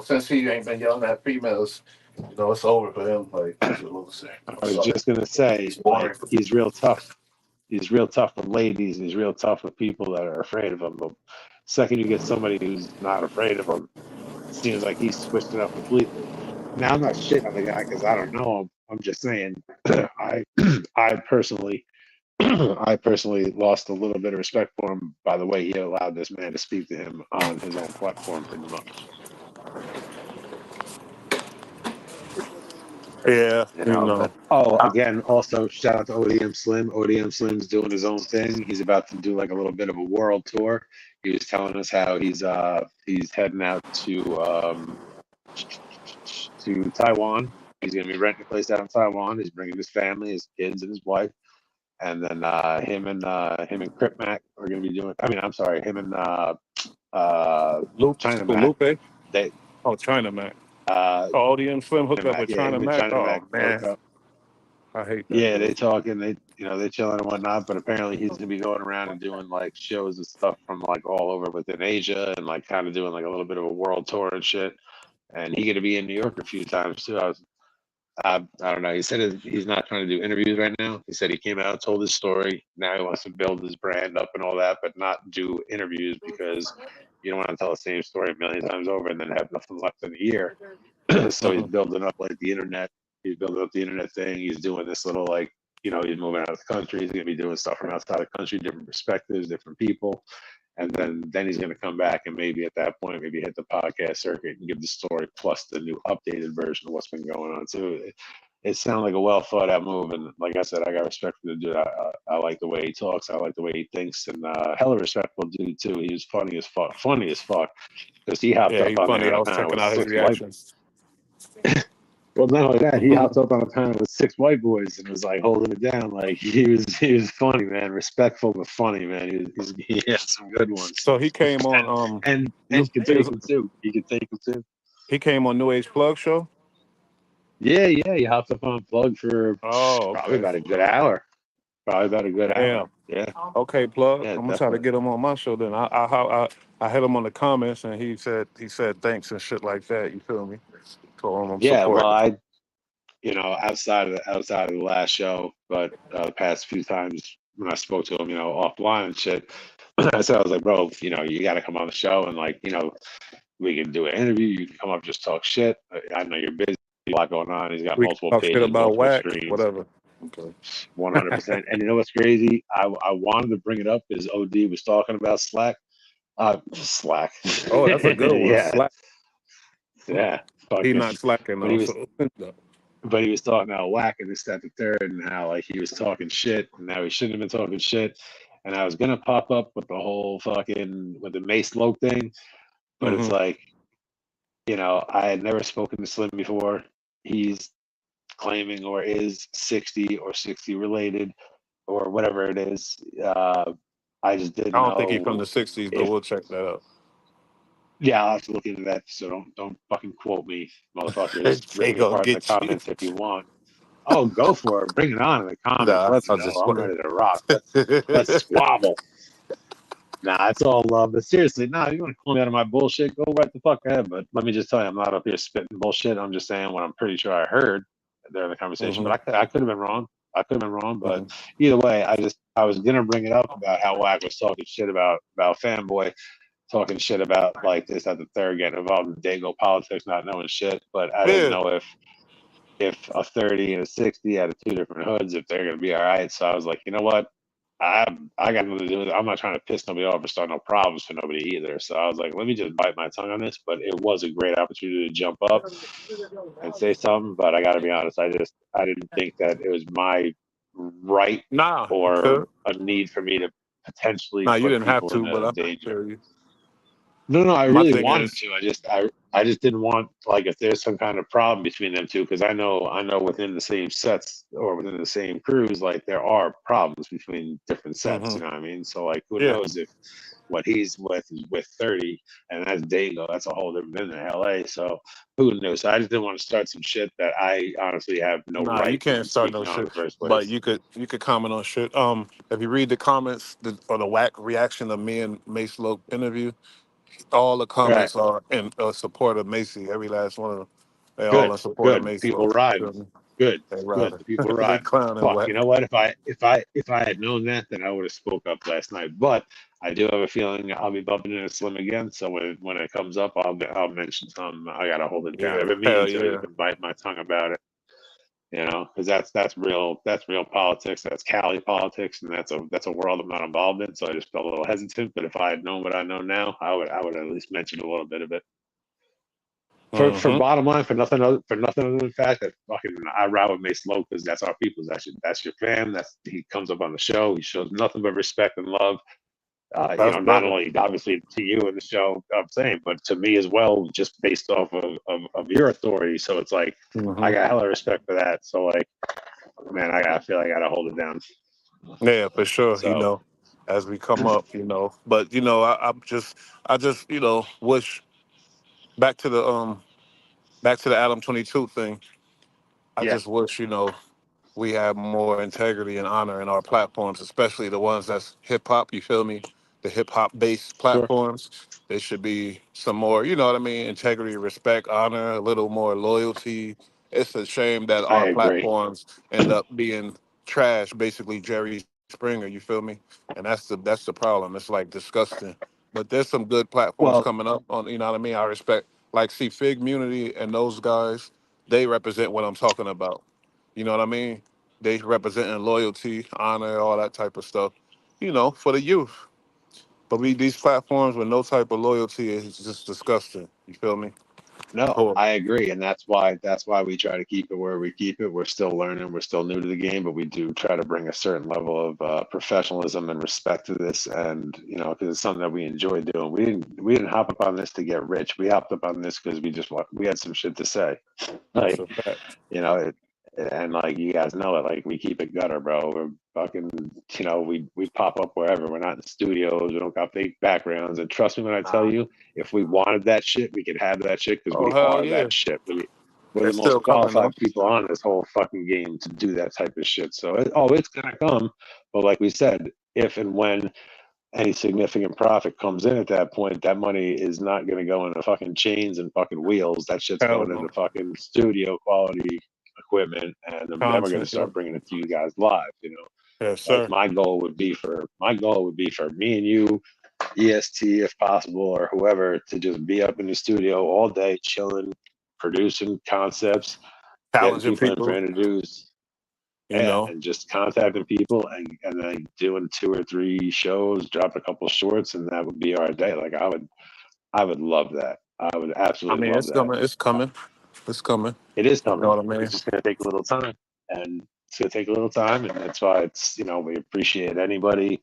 since he ain't been yelling at females, it's over for him. Like he's a loser. I'm I was sorry. just gonna say, He's like, boring. he's real tough. He's real tough with ladies, and he's real tough with people that are afraid of him. But second you get somebody who's not afraid of him, it seems like he's switched it up completely. Now I'm not shitting on the guy because I don't know him. I'm just saying, I I personally I personally lost a little bit of respect for him by the way he allowed this man to speak to him on his own platform, pretty much. Yeah, But again, also shout out to ODM Slim. ODM Slim's doing his own thing. He's about to do like a little bit of a world tour. He was telling us how he's heading out to Taiwan. He's gonna be renting a place out in Taiwan. He's bringing his family, his kids, and his wife. And then him and Crip Mac are gonna be doing. I mean, I'm sorry, him and China Mac. Lupe. They Oh, China Mac. uh, Oh, ODM Slim hooked up Mac, with yeah, China him and Mac. China Oh Mac man, broke up. I hate that Yeah, they dude. talking, they chilling and whatnot, but apparently he's gonna be going around and doing like shows and stuff from like all over within Asia and like kind of doing like a little bit of a world tour and shit. And he gonna be in New York a few times too. I don't know. He said he's not trying to do interviews right now. He said he came out, told his story. Now he wants to build his brand up and all that, but not do interviews because you don't want to tell the same story a million times over and then have nothing left in the year. So he's building up like the internet. He's building up the internet thing. He's doing this little like, he's moving out of the country. He's gonna be doing stuff from outside the country, different perspectives, different people. And then he's gonna come back and maybe at that point, maybe hit the podcast circuit and give the story plus the new updated version of what's been going on too. It sounded like a well thought out move, and like I said, I got respect for the dude. I like the way he talks. I like the way he thinks, and hella respectful dude too. He was funny as fuck, because he hopped Yeah, up he's on funny. there I on a was panel checking with out his 6 white. reactions. Well, not only that, he hopped up on a panel with 6 white boys and was like holding it down. Like he was funny, man, respectful but funny, man. He had some good ones. So he came on and he could take him too. He could take him too. He came on New Age Plug show. Yeah, he hopped up on Plug for Oh, probably okay. about a good hour. Damn. Yeah. Okay, Plug. Yeah, I'm gonna try to definitely. get him on my show then. I hit him on the comments and he said thanks and shit like that. You feel me? So I'm Yeah, well, supporting. outside of the last show, but the past few times when I spoke to him, offline and shit, I said, I was like, bro, you got to come on the show and like, we can do an interview. You can come up, just talk shit. I know you're busy, a lot going on. He's got We can multiple talk shit pages, about multiple whack, streams. whatever. Okay. 100%. And you know what's crazy? I wanted to bring it up because OD was talking about Slack. Slack. Oh, that's a good one. Yeah. Slack. Yeah. He not slacking But though. he was So. But he was talking about whack and this, that, the third, and how like he was talking shit, and now he shouldn't have been talking shit. And I was gonna pop up with the whole fucking with the Mace Loke thing, but it's like, I had never spoken to Slim before. He's claiming or is 60 or 60 related or whatever it is. I just didn't I don't think he's from know the '60s, but if we'll check that out. yeah, I'll have to look into that. So don't fucking quote me, motherfucker. Just They rip me gonna apart in the get you. comments if you want. Oh, go for it. Bring it on in the comments. Nah, Let's I go. just I'm ready to rock. Let's squabble. Nah, it's all love. But seriously, you want to call me out of my bullshit, go right the fuck ahead. But let me just tell you, I'm not up here spitting bullshit. I'm just saying what I'm pretty sure I heard there in the conversation. But I could have been wrong. But either way, I was gonna bring it up about how Wack was talking shit about Fanboy, talking shit about like this at the third, getting involved in Dago politics, not knowing shit. But I didn't know if a 30 and a 60 out of 2 different hoods, if they're gonna be all right. So I was like, you know what? I got nothing to do with it. I'm not trying to piss nobody off or start no problems for nobody either. So I was like, let me just bite my tongue on this. But it was a great opportunity to jump up and say something. But I got to be honest, I didn't think that it was my right or a need for me to potentially Nah, you put didn't have people to, but in I danger. feel you. No, I My really thing wanted is- to. I just didn't want like if there's some kind of problem between them two, because I know within the same sets or within the same crews, like there are problems between different sets. You know what I mean? So like, who knows if what he's with is with 30, and that's Dago. That's a whole different thing in LA. So who knows? So I just didn't want to start some shit that I honestly have no Nah, right. you can't start no speaking on in shit. the first place. But you could comment on shit. If you read the comments or the whack reaction of me and Mace Loke interview, all the comments are in support of Macy. Every last one of them. They all in support of Good. Mace People Loke. ride. Good. They Good. ride. The people They ride. clowning Fuck. whack. You know what? If I had known that, then I would have spoke up last night. But I do have a feeling I'll be bumping into Slim again. So when it comes up, I'll mention something. I gotta hold it down. Yeah, I've been hell meaning to. yeah. I've been biting my tongue about it. Because that's real politics. That's Cali politics, and that's a world I'm not involved in. So I just felt a little hesitant. But if I had known what I know now, I would at least mention a little bit of it. For bottom line, for nothing other than the fact that fucking I ride with Mace Lowe because that's our people. That's your fam. He comes up on the show. He shows nothing but respect and love. Not only obviously to you in the show, I'm saying, but to me as well, just based off of your authority. So it's like I got hella respect for that. So like, man, I feel like I gotta hold it down. Yeah, for sure. So. As we come up, but I just wish back to the Adam 22 thing. I just wish we have more integrity and honor in our platforms, especially the ones that's hip hop. You feel me? The hip hop based platforms. There should be some more, integrity, respect, honor, a little more loyalty, it's a shame that I our agree. platforms end up being trash, basically Jerry Springer. You feel me? And that's the problem. It's like disgusting. But there's some good platforms Well, coming up on. You know what I mean? I respect like see Fig Community and those guys. They represent what I'm talking about. You know what I mean? They representing loyalty, honor, all that type of stuff. You know, for the youth. But these platforms with no type of loyalty is just disgusting. You feel me? No, Cool. I agree, and that's why we try to keep it where we keep it. We're still learning, we're still new to the game, but we do try to bring a certain level of professionalism and respect to this, and because it's something that we enjoy doing. We didn't hop up on this to get rich. We hopped up on this because we had some shit to say, That's like a fact. it, and like you guys know it, like we keep it gutter, bro. We're fucking, we pop up wherever. We're not in studios. We don't got fake backgrounds, and trust me when I tell Nah. you. If we wanted that shit, we could have that shit because Oh we hell are yeah. that shit. We're the It's most still coming qualified though. people on this whole fucking game to do that type of shit. So, it's gonna come. But like we said, if and when any significant profit comes in at that point, that money is not gonna go into fucking chains and fucking wheels. That shit's Hell going into no. fucking studio quality equipment, and then we're gonna Content, yeah. start bringing it to you guys live. Yes, Like sir. my goal would be for me and you, EST if possible, or whoever, to just be up in the studio all day, chilling, producing concepts, getting Talented people people, introduced, you know. and just contacting people, and then doing 2 or 3 shows, drop a couple shorts, and that would be our day. Like I would love that. I would I absolutely mean love it's that. coming, it's coming. It's coming. It is You know coming. what I It's mean? just going to take a little time, and it's going to take a little time, and that's why we appreciate anybody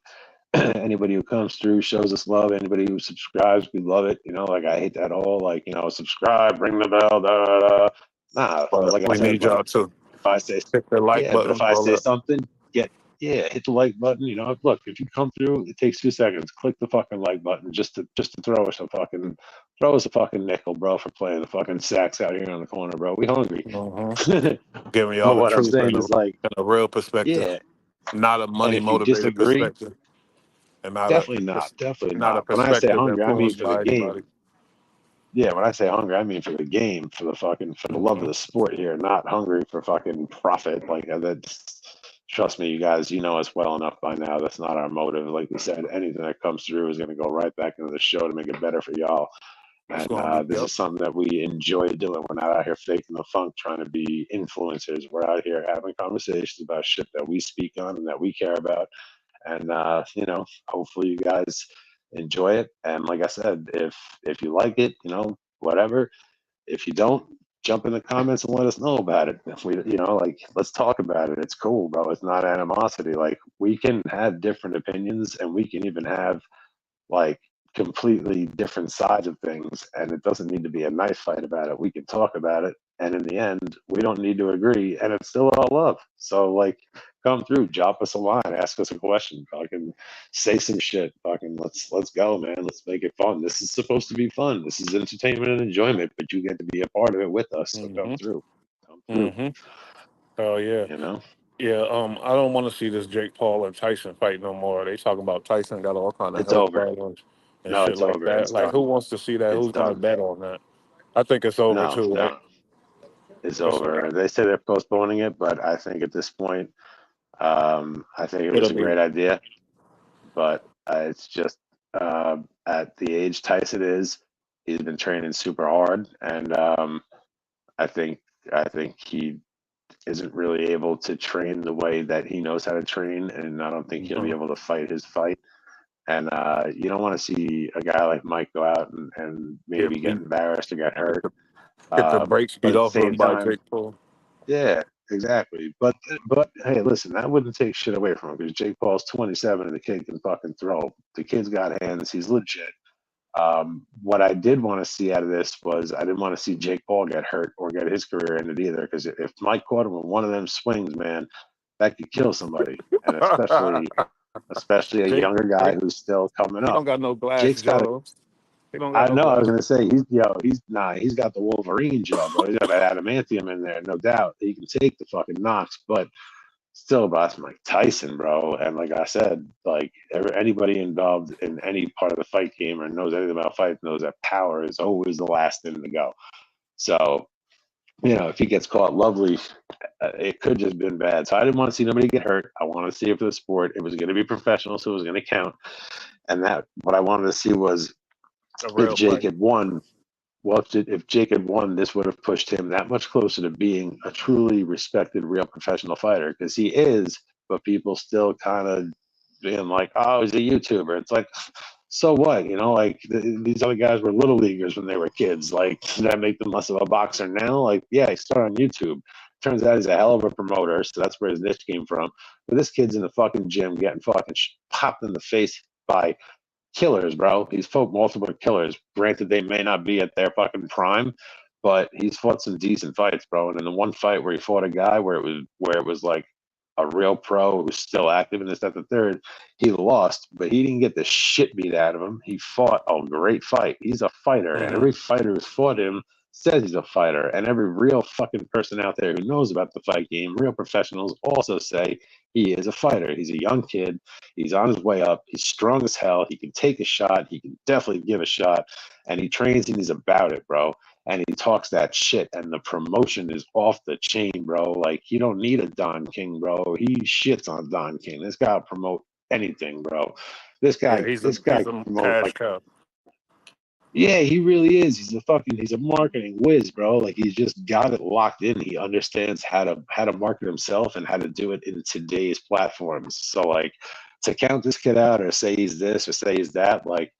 anybody who comes through, shows us love. Anybody who subscribes, we love it. Like I hate that whole subscribe, ring the bell, da da da. Nah, but But like I we said, need y'all to if I say hit the like yeah, but if button, I all say that. something, hit the like button. Look, if you come through, it takes 2 seconds. Click the fucking like button just to throw us a fucking nickel, bro, for playing the fucking sax out here on the corner, bro. We hungry. Giving But y'all the what I'm truth saying and is like, a real perspective. yeah, Not a and money if you motivated disagree, perspective. And not a definitely not. When I say perspective hungry, I mean influenced for the by game. anybody. Yeah, when I say hungry, I mean for the game, for the love of the sport here, not hungry for fucking profit. Like that's, trust me, you guys, you know us well enough by now. That's not our motive. Like we said, anything that comes through is going to go right back into the show to make it better for y'all. It's And gonna be this is something that we enjoy doing. We're not out here faking the funk, trying to be influencers. We're out here having conversations about shit that we speak on and that we care about. And hopefully you guys enjoy it. And like I said, if you like it, whatever. If you don't, jump in the comments and let us know about it. If we, let's talk about it. It's cool, bro. It's not animosity. Like we can have different opinions, and we can even have like completely different sides of things, and it doesn't need to be a knife fight about it. We can talk about it, and in the end, we don't need to agree, and it's still all love. So like, come through, drop us a line, ask us a question, fucking say some shit, fucking let's go, man. Let's make it fun. This is supposed to be fun. This is entertainment and enjoyment, but you get to be a part of it with us. So come through, come through. Oh yeah. Yeah, I don't want to see this Jake Paul and Tyson fight no more. They talking about Tyson got all kind of It's health over. problems and No, shit it's like over. that. It's Like, who done. wants to see that? It's Who's gonna done. bet on that? I think it's over No, too, right? no. It's over. They say they're postponing it, but I think at this point, I think it was It'll a be great idea. But it's just at the age Tyson is, he's been training super hard, and I think he isn't really able to train the way that he knows how to train, and I don't think he'll be able to fight his fight. And you don't want to see a guy like Mike go out and maybe get embarrassed or get hurt. get the brakes But beat at the off same him by time, Jake Paul. yeah, exactly. But hey, listen, that wouldn't take shit away from him because Jake Paul's 27 and the kid can fucking throw. The kid's got hands. He's legit. What I did want to see out of this was I didn't want to see Jake Paul get hurt or get his career ended either. Because if Mike caught him with one of them swings, man, that could kill somebody, and especially a Jake, younger guy who's still coming he up. don't got no glass Jake's got a jaw. He don't got I no know. I glass. was gonna say he's got the Wolverine jaw, bro. He's got that adamantium in there, no doubt. He can take the fucking knocks, but still, bro, that's Mike Tyson, bro. And like I said, like anybody involved in any part of the fight game or knows anything about fight knows that power is always the last thing to go. So if he gets caught, lovely. It could just been bad. So I didn't want to see nobody get hurt. I wanted to see it for the sport. It was going to be professional, so it was going to count. And that what I wanted to see was A if real Jake fight. had won. Well, if Jake had won, this would have pushed him that much closer to being a truly respected, real professional fighter because he is. But people still kind of being like, "Oh, he's a YouTuber." It's like, so what? Like these other guys were little leaguers when they were kids. Like, does that make them less of a boxer now? Like, yeah, he started on YouTube. Turns out he's a hell of a promoter, so that's where his niche came from. But this kid's in the fucking gym getting fucking popped in the face by killers, bro. He's fought multiple killers. Granted, they may not be at their fucking prime, but he's fought some decent fights, bro. And in the one fight where he fought a guy where it was like a real pro who was still active in this, that, the third, he lost, but he didn't get the shit beat out of him. He fought a great fight. He's a fighter, and every fighter who's fought him says he's a fighter. And every real fucking person out there who knows about the fight game, real professionals, also say he is a fighter. He's a young kid. He's on his way up. He's strong as hell. He can take a shot. He can definitely give a shot. And he trains and he's about it, bro. And he talks that shit. And the promotion is off the chain, bro. Like, you don't need a Don King, bro. He shits on Don King. This guy will promote anything, bro. This guy He's can a promote cash like, cow. yeah, he really is. He's a marketing whiz, bro. Like, he's just got it locked in. He understands how to market himself and how to do it in today's platforms. So, like, to count this kid out or say he's this or say he's that, like,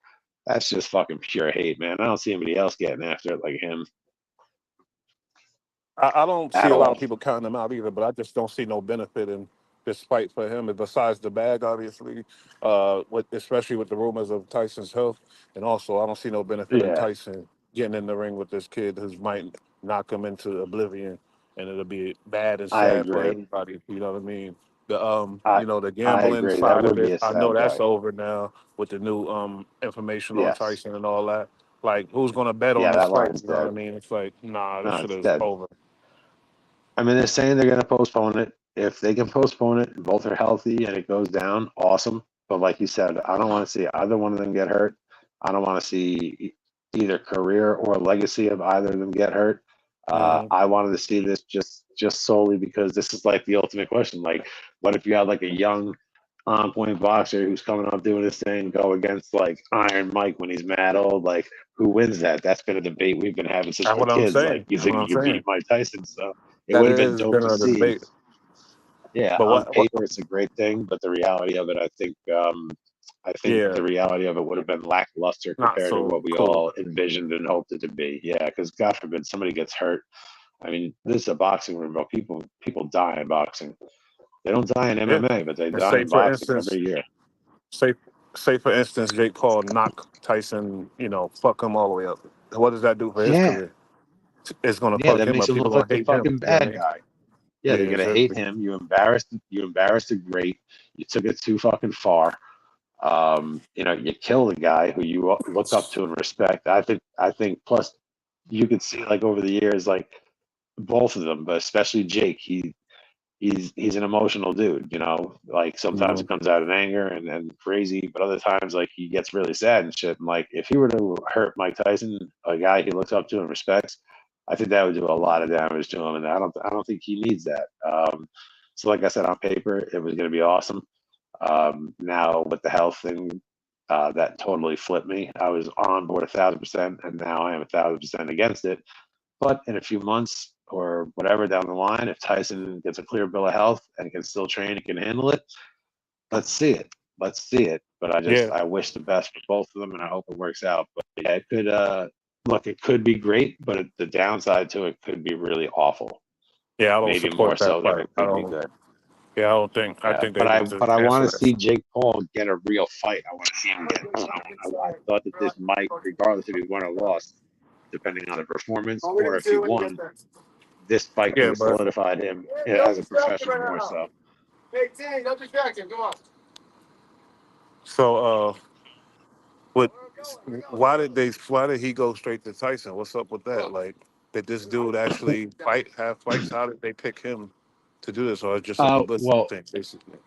that's just fucking pure hate, man. I don't see anybody else getting after it like him I don't see at a lot all. of people counting him out either, but I just don't see no benefit in this fight for him. And besides the bag, obviously, especially with the rumors of Tyson's health, and also I don't see no benefit in Yeah, Tyson getting in the ring with this kid who might knock him into oblivion, and it'll be bad and I sad for agree. everybody. You know what I mean? I The I gambling agree. That side of would be it, a I know sad that's guy. over now with the new information on Yes. Tyson and all that. Like, who's gonna bet on Yeah, this that fight? line's You know what I dead. mean? It's like, nah, this No, shit it's is dead. over. I mean, they're saying they're going to postpone it. If they can postpone it, and both are healthy and it goes down, awesome. But like you said, I don't want to see either one of them get hurt. I don't want to see either career or legacy of either of them get hurt. Hmm. I wanted to see this just solely because this is like the ultimate question. Like, what if you had like a young on point boxer who's coming up doing his thing, go against like Iron Mike when he's mad old? Like, who wins that? That's been a debate we've been having since That's we're what I'm kids. Like, saying. you That's what think I'm you could beat saying. Mike Tyson? So it That would have been is dope been to a see. debate. Yeah, But on what paper it's a great thing, but the reality of it, I think yeah, the reality of it would have been lackluster not compared to so what we cool. all envisioned and hoped it to be. Yeah, because God forbid somebody gets hurt. I mean, this is a boxing room, but people die in boxing. They don't die in Yeah. MMA, but they And die say in for boxing instance, every year. say say for instance, Jake Paul knock Tyson, fuck him all the way up. What does that do for his Yeah, career? It's gonna yeah, fuck that him makes up. him People look like gonna the hate him. fucking You know what I bad mean? guy. Yeah, Yeah, they're gonna hate exactly. him. You embarrassed the great. You took it too fucking far. You kill the guy who you look up to and respect. I think plus you could see like over the years, like both of them, but especially Jake, he's an emotional dude, like sometimes Hmm. it comes out in anger and crazy, but other times like he gets really sad and shit. And like if he were to hurt Mike Tyson, a guy he looks up to and respects, I think that would do a lot of damage to him. And I don't think he needs that. So like I said, on paper, it was gonna be awesome. Now with the health thing, that totally flipped me. I was on board 1,000%, and now I am 1,000% against it. But in a few months or whatever down the line, if Tyson gets a clear bill of health and can still train and can handle it, let's see it. Let's see it. But Yeah. I wish the best for both of them, and I hope it works out. But yeah, it could look, it could be great, but the downside to it could be really awful. Yeah, I don't Maybe more support that so than fight. it could be good. I don't think I Yeah, think they need to but I want cancel to that see shit. Jake Paul get a real fight. I want to see him get. I thought that this might, regardless if he won or lost, depending on the performance or if he won, this fight could Yeah, have but solidified him as a professional more so. so what why did he go straight to Tyson? What's up with that? Like, did this dude actually have fights? How did they pick him to do this, or it's just a publicity Well, thing, basically?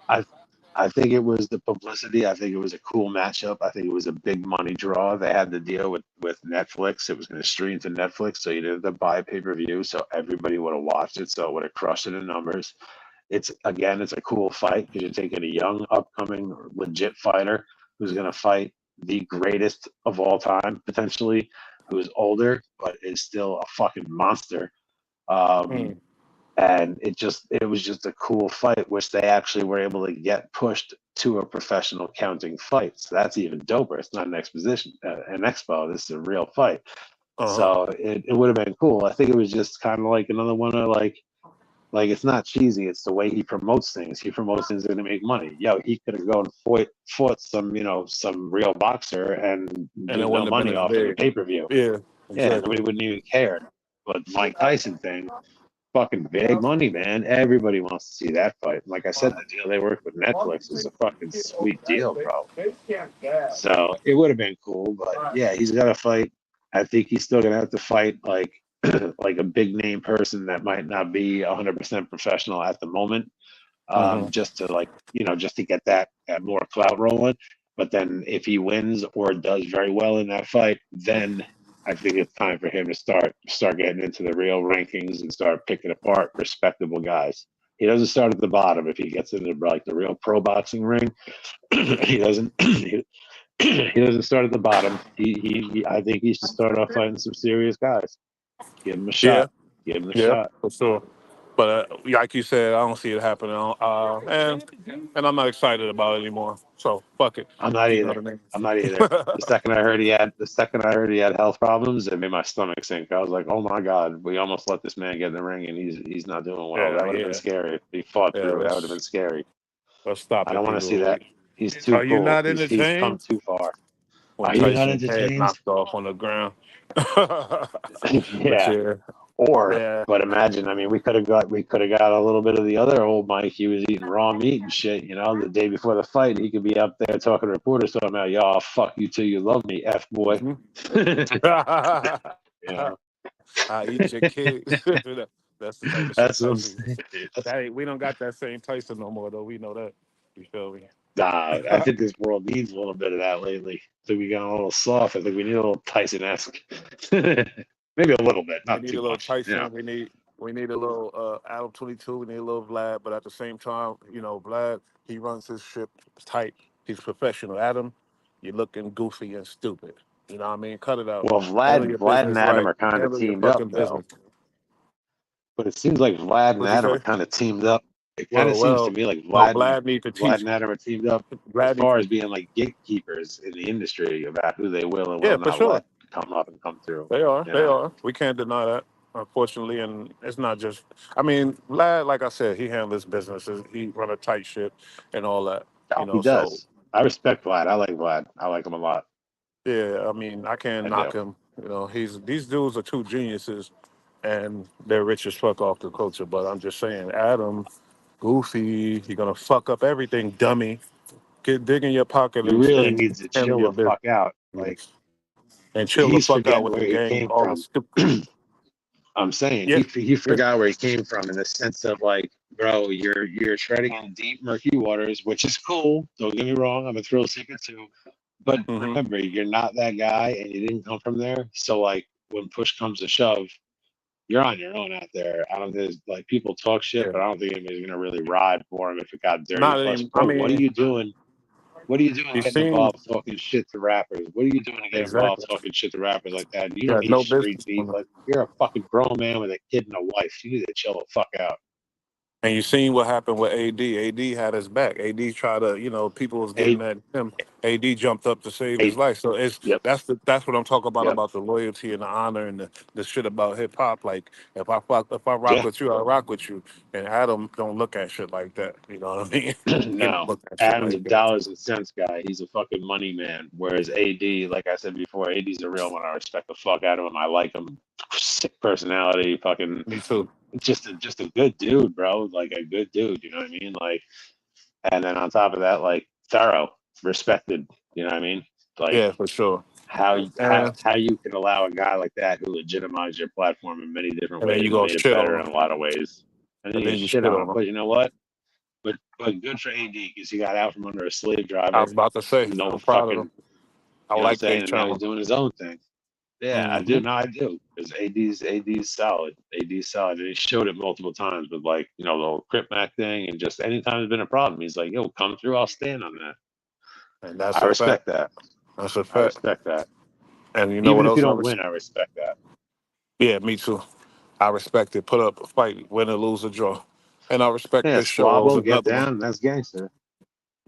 I think it was the publicity. I think it was a cool matchup. I think it was a big money draw. They had the deal with Netflix. It was going to stream to Netflix, so you didn't have to buy pay-per-view. So everybody would have watched it. So it would have crushed it in numbers. It's a cool fight because you're taking a young, upcoming, legit fighter who's going to fight the greatest of all time, potentially, who is older but is still a fucking monster. And it was just a cool fight, which they actually were able to get pushed to a professional counting fight. So that's even doper. It's not an exposition, an expo. This is a real fight. So it would have been cool. I think it was just kind of like another one of like it's not cheesy. It's the way he promotes things. He promotes things that are gonna make money. Yo, he could have gone fought some some real boxer and do it no wouldn't have been money as off of the big. pay per view. Yeah, Yeah, exactly. nobody wouldn't even care. But Mike Tyson thing, fucking big money, man. Everybody wants to see that fight. Like I said, the deal they worked with Netflix is a fucking sweet deal, bro. So it would have been cool, but yeah, he's got to fight. I think he's still gonna have to fight like like a big name person that might not be 100% professional at the moment, just to just to get that more clout rolling. But then if he wins or does very well in that fight, then I think it's time for him to start getting into the real rankings and start picking apart respectable guys. He doesn't start at the bottom if he gets into like the real pro boxing ring. He doesn't. He doesn't start at the bottom. I think he should start off fighting some serious guys. Give him a shot. Give him a shot. For sure. But like you said, I don't see it happening. And I'm not excited about it anymore. So fuck it. I'm not You know either. what I mean? I'm not either. The second I heard he had health problems, it made my stomach sink. I was like, oh my god, we almost let this man get in the ring and he's not doing well. That would have been scary. If he fought through, that would have been scary. Let's stop it. I don't want to see that. He's too Are cool. you not He's come entertained? too far. When Are you not Tyson's head entertained? knocked off on the ground. Yeah. But imagine, I mean, we could have got a little bit of the other old Mike. He was eating raw meat and shit, the day before the fight. He could be up there talking to reporters talking about, yo, I'll fuck you till you love me, F boy. I eat your kids. That's the type of That's shit what I'm Tyson. We don't got that same Tyson no more though. We know that. You feel me? Nah, I think this world needs a little bit of that lately. I think we got a little soft. I think we need a little Tyson-esque. Maybe a little bit, not We need too a little much. Tyson. We need a little Adam 22. We need a little Vlad. But at the same time, Vlad, he runs his ship tight. He's professional. Adam, you're looking goofy and stupid. You know what I mean? Cut it out. Well, Handle your Vlad and business Adam right. are kind of Handle your teamed up, fucking though. business. But it seems like Vlad and What'd you Adam say? are kind of teamed up. It kind of seems to me like Vlad need to Vlad teach. and Adam are teamed up as far as being like gatekeepers in the industry about who they will and will for not sure. let come up and come through. They are. you They know? are. We can't deny that, unfortunately. And it's not just. I mean, Vlad, like I said, he handles businesses. He run a tight ship and all that. He does. I respect Vlad. I like Vlad. I like him a lot. Yeah, I mean, I can't I knock do. him. These dudes are two geniuses, and they're rich as fuck off the culture. But I'm just saying, Adam, goofy, you're gonna fuck up everything, dummy. Dig in your pocket He and really needs to handle chill your the fuck out. business. And chill the He's fuck out forgetting with where the he gang. came All the from. stupid. I'm saying he forgot where he came from in the sense of like, bro, you're treading in deep, murky waters, which is cool. Don't get me wrong, I'm a thrill seeker too. But remember, you're not that guy, and you didn't come from there. So like, when push comes to shove, you're on your own out there. I don't. There's like people talk shit, but I don't think anybody's gonna really ride for him if it got dirty. Not Plus, even. bro, I mean, what are you doing? What are you doing you getting seen involved talking shit to rappers? What are you doing to get involved exactly. talking shit to rappers like that? You You don't got need no street business. beef. Like, you're a fucking grown man with a kid and a wife. You need to chill the fuck out. And you seen what happened with AD. AD had his back. AD tried to, people was getting at him. AD jumped up to save his life. So that's what I'm talking about the loyalty and the honor and the shit about hip hop. Like if I rock with you, I rock with you. And Adam don't look at shit like that. You know what I mean? He No, don't look at shit Adam's a like that. dollars and cents guy. He's a fucking money man. Whereas AD, like I said before, AD's a real one. I respect the fuck out of him. I like him. Sick personality. Fucking. Me too. Just a good dude, bro. Like a good dude. You know what I mean? Like, and then on top of that, like thorough, respected. You know what I mean? Like, yeah, for sure. How you can allow a guy like that who legitimized your platform in many different And then ways you and go made it shit better on in him. a lot of ways. And then And then you you shit on him. But you know what? but good for AD because he got out from under a slave I driver. was about to say, No I'm proud of fucking, him. I you know what I'm like they saying? And now trying. he's doing his own thing. Yeah, I do. Mm-hmm. No, I do. Because AD's solid. AD's solid. And he showed it multiple times with like, the whole Crip Mac thing and just anytime there's been a problem, he's like, yo, come through, I'll stand on that. And that's I a fact. respect that. That's a I fact. respect that. And you know Even what if you else I don't respect? win, I respect that. Yeah, me too. I respect it. Put up a fight, win or lose or draw. And I respect Yeah, this show. It was squabble, get another one. down, that's gangster.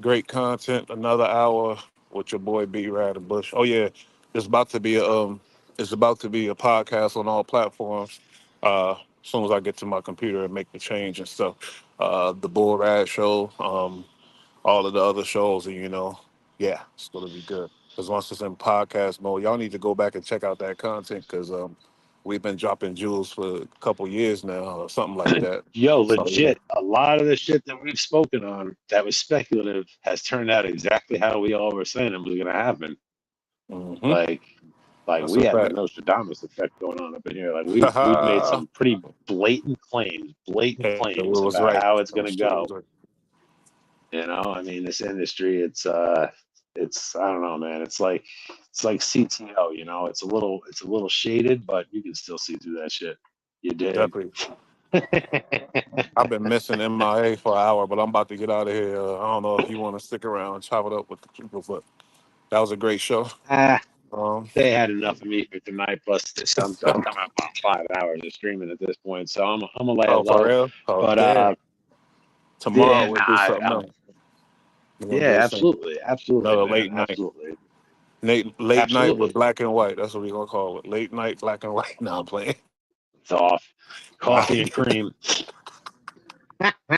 Great content. Another hour with your boy B Rad and Bush. Oh yeah, it's about to be a podcast on all platforms. As soon as I get to my computer and make the change and stuff. The Bull Rad show, all of the other shows, and yeah, it's gonna be good. Because once it's in podcast mode, y'all need to go back and check out that content because we've been dropping jewels for a couple years now or something like that. Yo, So yeah. legit, a lot of the shit that we've spoken on that was speculative has turned out exactly how we all were saying it was going to happen. Mm-hmm. Like That's we a have the fact. Nostradamus effect going on up in here. Like we've made some pretty blatant claims Yeah, it claims was about right. how it's That going to shit was go. right. I mean, this industry, it's I don't know, man. It's like CTO. It's a little shaded, but you can still see through that shit. You dig? Definitely. I've been missing MIA for an hour, but I'm about to get out of here. I don't know if you want to stick around and chop it up with the people, but that was a great show. They had enough of me for tonight. Plus, I'm coming up on 5 hours of streaming at this point, so I'm gonna lay it Oh, for low. real? Oh, But damn. Tomorrow yeah, we'll do something else. yeah, absolutely, Another man, late night. absolutely. Late night Absolutely. with black and white. That's what we're gonna call it. Late night black and white. No, I'm playing. It's off. Coffee and cream.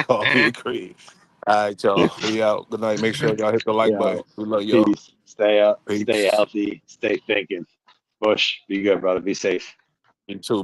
Coffee and cream. All right, y'all. We out. Good night. Make sure y'all hit the like button. We love y'all. Peace. Stay up. Peace. Stay healthy. Stay thinking. Bush, be good, brother. Be safe. You too.